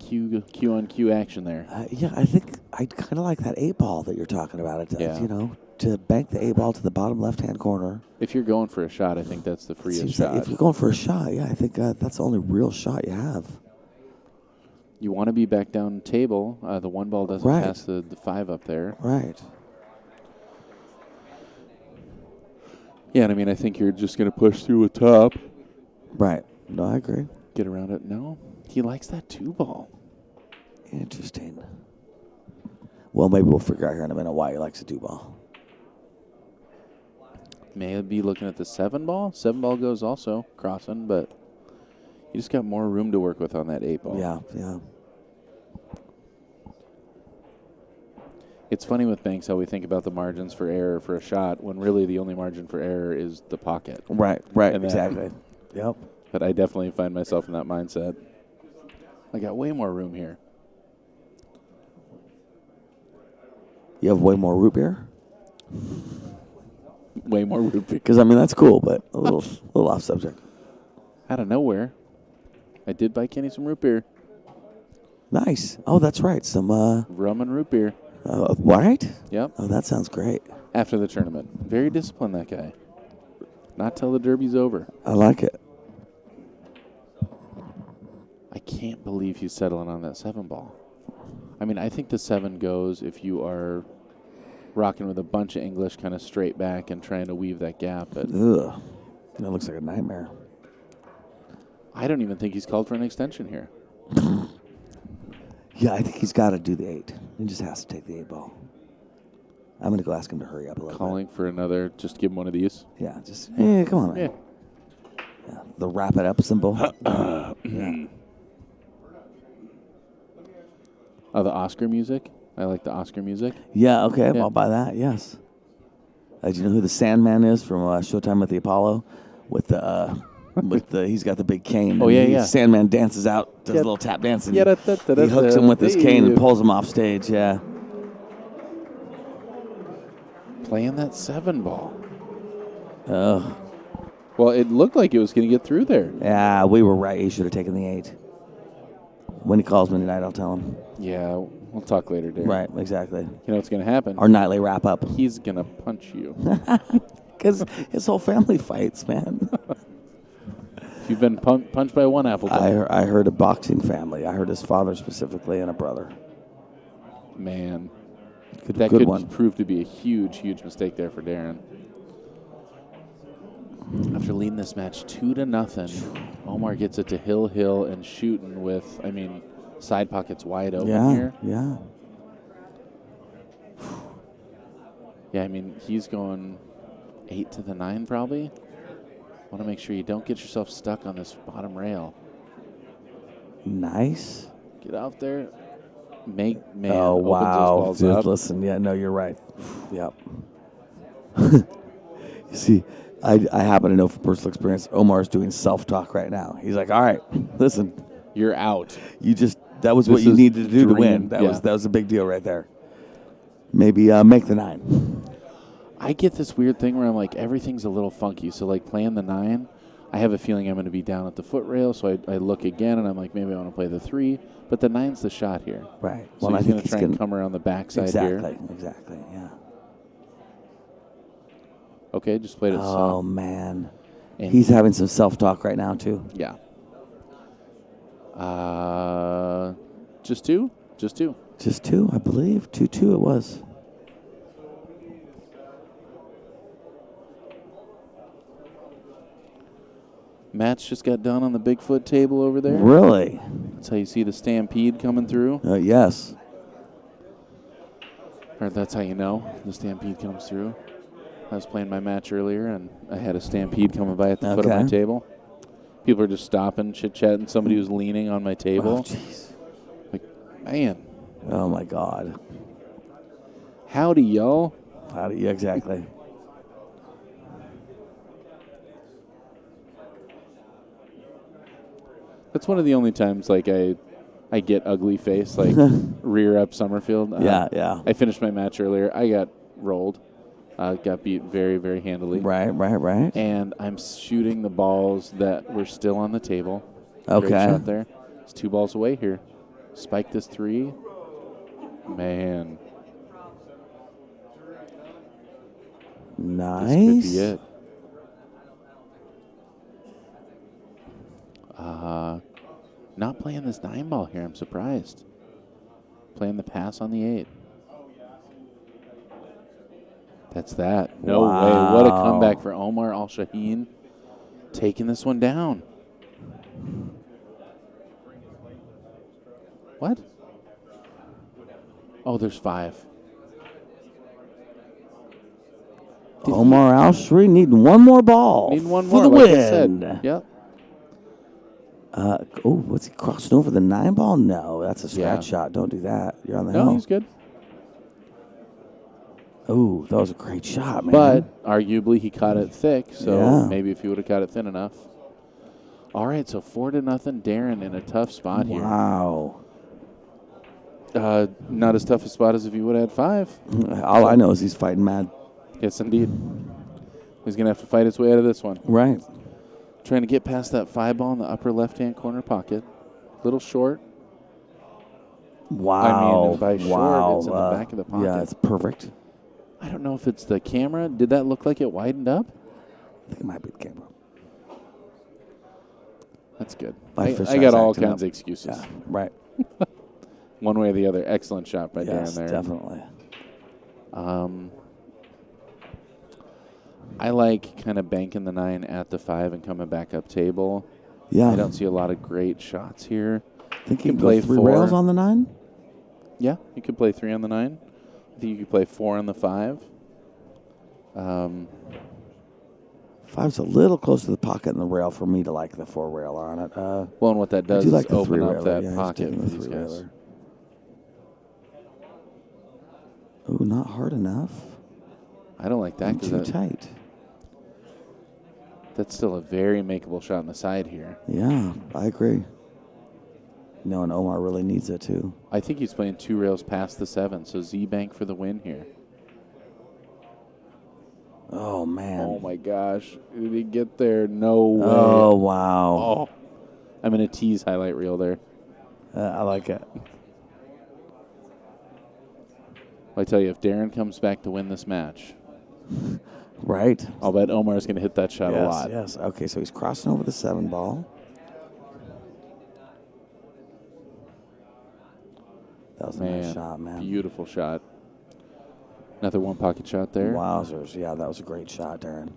Q on Q action there. Yeah, I think I kind of like that 8-ball that you're talking about. It does, Yeah. To bank the 8-ball to the bottom left-hand corner. If you're going for a shot, I think that's the freest Seems like shot. if you're going for a shot, yeah, I think that's the only real shot you have. You want to be back down table. The 1 ball doesn't Right. pass the 5 up there. Right. Yeah, and I mean, I think you're just going to push through a top. Right. No, I agree. Get around it. No, he likes that 2 ball. Interesting. Well, maybe we'll figure out here in a minute why he likes a 2-ball. Maybe looking at the 7-ball. 7-ball goes also crossing, but you just got more room to work with on that 8-ball. Yeah. It's funny with Banks how we think about the margins for error for a shot when really the only margin for error is the pocket. Right, And exactly. Yep. But I definitely find myself in that mindset. I got way more room here. You have way more root beer? Way more root beer. Because, I mean, that's cool, but a little off subject. Out of nowhere, I did buy Kenny some root beer. Nice. Oh, that's right. Some, Rum and root beer. right? Yep. Oh, that sounds great. After the tournament. Very disciplined, that guy. Not till the derby's over. I like it. I can't believe he's settling on that 7-ball. I mean, I think the 7 goes if you are rocking with a bunch of English kind of straight back and trying to weave that gap. But Ugh. That looks like a nightmare. I don't even think he's called for an extension here. Yeah, I think he's got to do the 8. He just has to take the 8-ball. I'm going to go ask him to hurry up a little Calling for another, just give him one of these. bit. Yeah, just, come on, man. Yeah, the wrap it up symbol. Yeah. Oh, the Oscar music? I like the Oscar music. Yeah, okay, Yeah. I'll buy that, yes. Do you know who the Sandman is from Showtime with the Apollo? With the, he's got the big cane. Oh, and yeah. Sandman dances out, does a little tap dance, and he hooks him with his cane and pulls him off stage, yeah. Playing that 7-ball. Oh. Well, it looked like it was going to get through there. Yeah, we were right. He should have taken the 8. When he calls me tonight, I'll tell him. Yeah, we'll talk later, Darren. Right, exactly. You know what's going to happen? Our nightly wrap up. He's going to punch you. Because his whole family fights, man. You've been punched by one Appleton. I heard a boxing family. I heard his father specifically and a brother. Man. Good, That good could one. prove to be a huge, huge mistake there for Darren. After leading this match 2-0, Omar gets it to Hill, and shooting with, side pockets wide open here. Yeah. Yeah, he's going 8 to the 9 probably. Want to make sure you don't get yourself stuck on this bottom rail. Nice. Get out there. Man, Oh, opens wow. those balls Dude, up. listen, yeah, no, you're right. Yep. You see, I happen to know from personal experience, Omar's doing self-talk right now. He's like, all right, listen. You're out. That was what This you is needed to do to dream. win. That was a big deal right there. Maybe make the 9. I get this weird thing where I'm like, everything's a little funky. So, like, playing the 9, I have a feeling I'm going to be down at the foot rail. So I look again, and I'm like, maybe I want to play the 3. But the 9's the shot here. Right. So Well, he's I think going to try and come around the backside here. Exactly, yeah. Okay, just played it. Oh, man. And He's having some self-talk right now, too. Yeah. Just 2? Just 2. Just 2, I believe. 2-2 it was. Match just got done on the Bigfoot table over there. Really? That's how you see the stampede coming through. Yes. Or that's how you know the stampede comes through. I was playing my match earlier, and I had a stampede coming by at the foot of my Okay. table. People were just stopping, chit-chatting. Somebody was leaning on my table. Oh, jeez. Like, man, Oh, my God. howdy, y'all. How do you exactly? That's one of the only times, like, I get ugly face, like rear up Summerfield. Yeah. I finished my match earlier. I got rolled. Got beat very, very handily. Right. And I'm shooting the balls that were still on the table. Okay. Great shot there. It's 2 balls away here. Spike this 3. Man. Nice. This could be it. Not playing this 9 ball here. I'm surprised. Playing the pass on the 8. That's that. No Wow. way. What a comeback for Omar Al Shaheen. Taking this one down. What? Oh, there's 5. Omar Al Shaheen needing one more ball Need one for more, the like I win. said. Yep. What's he crossing over the 9 ball? No, that's a scratch Yeah. shot. Don't do that. You're on the No, hill. he's good. Oh, that was a great shot, man. But arguably he caught it thick, so Yeah. maybe if he would have caught it thin enough. All right, so 4-0. Darren in a tough spot here. Wow. Not as tough a spot as if he would have had 5. All I know is he's fighting mad. Yes, indeed. He's going to have to fight his way out of this one. Right. Trying to get past that 5 ball in the upper left-hand corner pocket. Little short. Wow. I mean, by short, wow. it's in the back of the pocket. Yeah, it's perfect. I don't know if it's the camera. Did that look like it widened up? I think it might be the camera. That's good. My I fisheye got all acting kinds up. of excuses. Yeah, right. One way or the other. Excellent shot by Yes, Darren there. definitely. I like kind of banking the 9 at the 5 and coming back up table. Yeah. I don't see a lot of great shots here. I think you can can play play 3 4. rails on the 9. Yeah, you could play 3 on the 9. I think you could play 4 on the 5. 5's a little close to the pocket in the rail for me to like the 4 rail on it. Well, and what that I does do is like the open 3 up railer. that Yeah, he's pocket taking for the these 3 guys. railer. Ooh, not hard enough. I don't like that And too because tight. that's still a very makeable shot on the side here. Yeah, I agree. No, and Omar really needs it too. I think he's playing 2 rails past the 7, so Z-Bank for the win here. Oh, man. Oh, my gosh. Did he get there? No way. Oh, wow. Oh. I'm in a tease highlight reel there. I like it. I tell you, if Darren comes back to win this match, Right? I'll bet Omar's going to hit that shot a lot. Yes. Okay, so he's crossing over the 7 ball. That was a nice shot, man. Beautiful shot. Another one pocket shot there. Wowzers. Yeah, that was a great shot, Darren.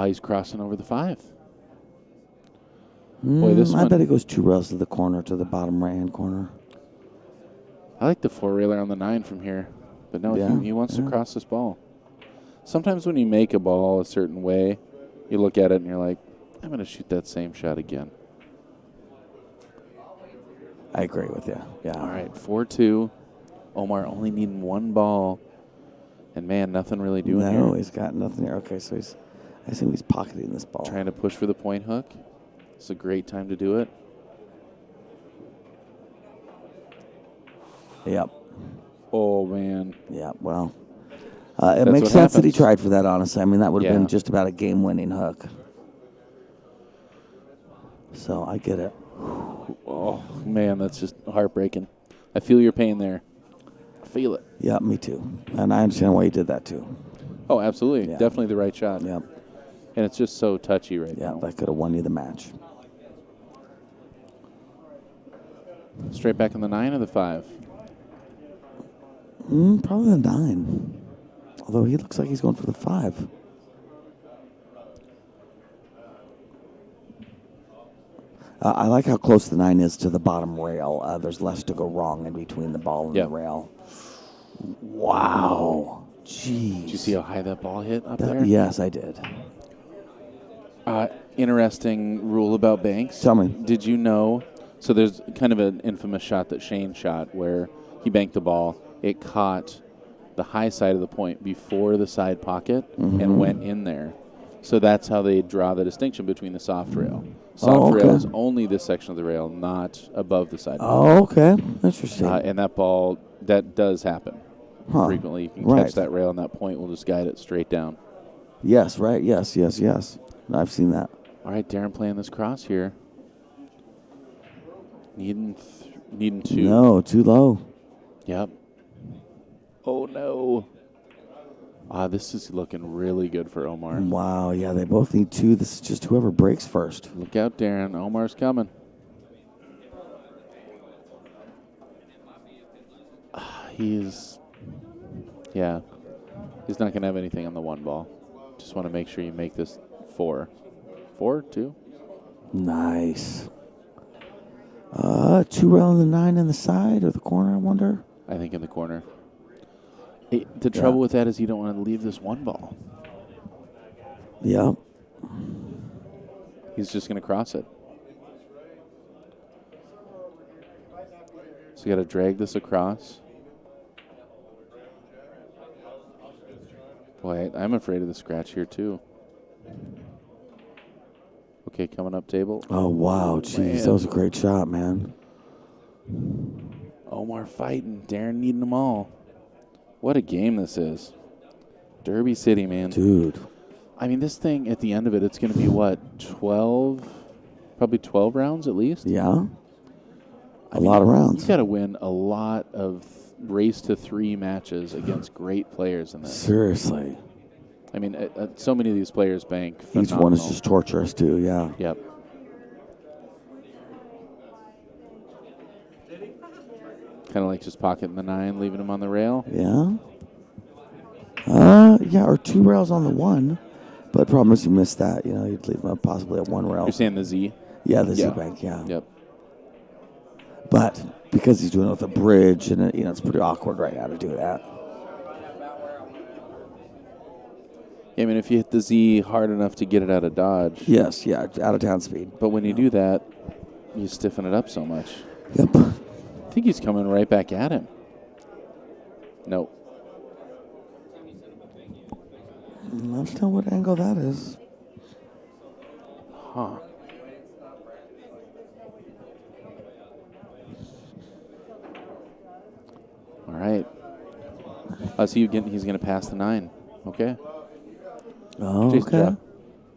He's crossing over the 5. Boy, this I one, bet he goes 2 rails to the corner, to the bottom right-hand corner. I like the 4 railer on the 9 from here. But no, Yeah, he wants to yeah. cross this ball. Sometimes when you make a ball a certain way, you look at it and you're like, I'm going to shoot that same shot again. I agree with you. Yeah. All right, 4-2. Omar only needing 1 ball. And, man, nothing really doing here. No, he's got nothing here. Okay, so I assume he's pocketing this ball. Trying to push for the point hook. It's a great time to do it. Yep. Oh, man. Yeah, well, it That's makes what sense that he happens. tried for that, honestly. I mean, that would have Yeah. been just about a game-winning hook. So I get it. Oh, man, that's just heartbreaking. I feel your pain there. I feel it. Yeah, me too. And I understand why he did that, too. Oh, absolutely. Yeah. Definitely the right shot. Yep. And it's just so touchy right Yeah, now. that could have won you the match. Straight back on the 9 or the 5? Probably the 9. Although he looks like he's going for the 5. I like how close the 9 is to the bottom rail. There's less to go wrong in between the ball and Yeah. the rail. Wow. Jeez. Did you see how high that ball hit up there? Yes, I did. Interesting rule about banks. Tell me. Did you know? So there's kind of an infamous shot that Shane shot where he banked the ball. It caught the high side of the point before the side pocket and went in there. So that's how they draw the distinction between the soft rail. Soft rail okay. is only this section of the rail, not above the side. Oh, okay. Interesting. And that ball, that does happen frequently. You can Right. catch that rail, and that point will just guide it straight down. Yes, right. Yes. I've seen that. All right, Darren playing this cross here. Needing 2. No, too low. Yep. Oh, no. This is looking really good for Omar. Wow. Yeah, they both need 2. This is just whoever breaks first. Look out, Darren. Omar's coming. He's not going to have anything on the 1 ball. Just want to make sure you make this 4. 4, 2? Nice. Two rail in the 9 in the side or the corner, I wonder. I think in the corner. The trouble with that is you don't want to leave this one ball. Yeah. He's just going to cross it. So you got to drag this across. Boy, I'm afraid of the scratch here too. Okay, coming up table. Oh, wow. Jeez, that was a great shot, man. Omar fighting. Darren needing them all. What a game this is. Derby City, man. Dude. I mean, this thing, at the end of it, it's going to be, what, 12? Probably 12 rounds at least? Yeah. A lot of rounds. You got to win a lot of race to 3 matches against great players in this. Seriously. I mean, so many of these players bank phenomenal. Each one is just torturous, too, yeah. Yep. Kind of like just pocketing the 9, leaving him on the rail. Yeah. Yeah, or 2 rails on the 1. But the problem is you missed that. You know, you'd leave him possibly at 1 rail. You're saying the Z? Yeah, the Z-bank, yeah. Yep. But because he's doing it with a bridge, and it's pretty awkward right now to do that. Yeah, I mean, if you hit the Z hard enough to get it out of dodge. Yes, yeah, out of town speed. But when you do that, you stiffen it up so much. Yep. I think he's coming right back at him. Nope. Let's know what angle that is. Huh. All right. So he's going to pass the 9. Okay. Oh, Jason, okay.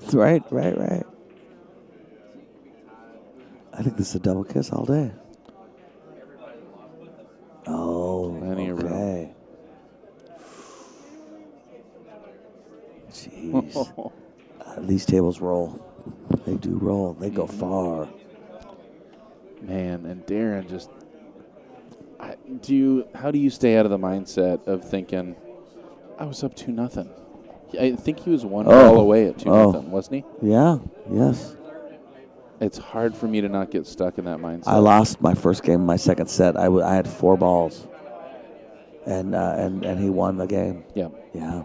drop. Right. I think this is a double kiss all day. Oh, Plenty of room. okay. Jeez. These tables roll. They do roll. They go far. Man, and Darren just... How do you stay out of the mindset of thinking, I was up 2-0? I think he was 1 ball away at 2-0, wasn't he? Yeah, yes. It's hard for me to not get stuck in that mindset. I lost my first game, my second set. I had 4 balls, and he won the game. Yeah. Yeah.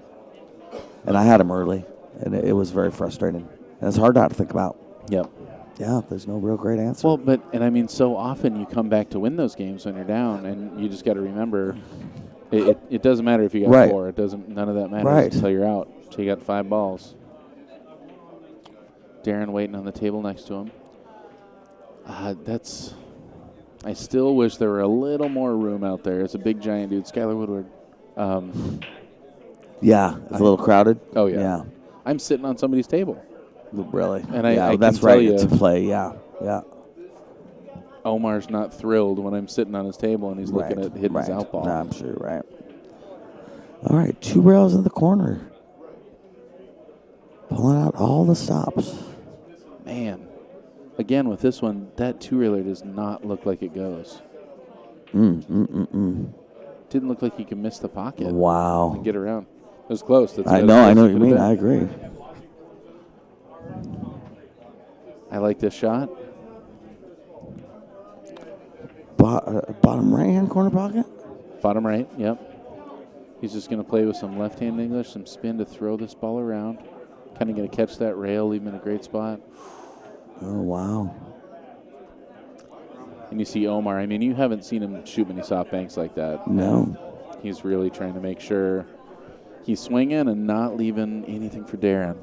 And I had him early, and it was very frustrating. And it's hard not to think about. Yep. Yeah, there's no real great answer. Well, I mean, so often you come back to win those games when you're down, and you just got to remember, it doesn't matter if you got 4. It doesn't. None of that matters until you're out. So you got 5 balls. Darren waiting on the table next to him. I still wish there were a little more room out there. It's a big, giant dude. Skylar Woodward. Yeah, it's a little crowded. Oh, yeah. Yeah. I'm sitting on somebody's table. Really? And I that's can right. tell you, To play, yeah. Omar's not thrilled when I'm sitting on his table and he's looking at hitting his out ball. No, I'm sure, right. All right, 2 rails in the corner. Pulling out all the stops. Man. Again, with this one, that 2-railer does not look like it goes. Didn't look like he could miss the pocket. Wow. And get around. It was close. I know what you mean. I agree. I like this shot. Bottom right-hand corner pocket? Bottom right, yep. He's just going to play with some left-hand English, some spin to throw this ball around. Kind of going to catch that rail, leave him in a great spot. Oh, wow. And you see Omar. I mean, you haven't seen him shoot many soft banks like that. No. He's really trying to make sure he's swinging and not leaving anything for Darren.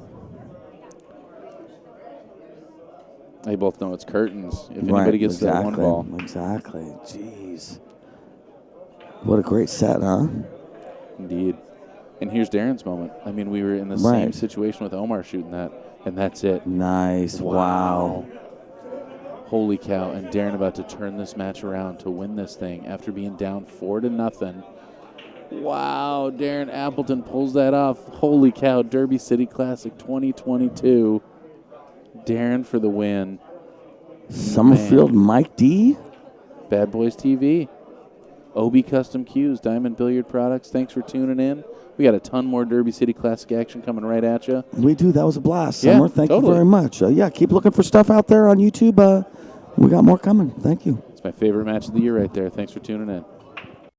They both know it's curtains. If anybody gets that 1 ball. Exactly. Jeez. What a great set, huh? Indeed. And here's Darren's moment. I mean, we were in the same situation with Omar shooting that, and that's it. Nice. Wow. Holy cow. And Darren about to turn this match around to win this thing after being down 4-0. Wow. Darren Appleton pulls that off. Holy cow. Derby City Classic 2022. Darren for the win. Summerfield Mike D. Bad Boys TV. OB Custom Cues, Diamond Billiard Products. Thanks for tuning in. We got a ton more Derby City Classic action coming right at you. We do. That was a blast. Yeah, Summer, thank you very much. Keep looking for stuff out there on YouTube. We got more coming. Thank you. It's my favorite match of the year right there. Thanks for tuning in.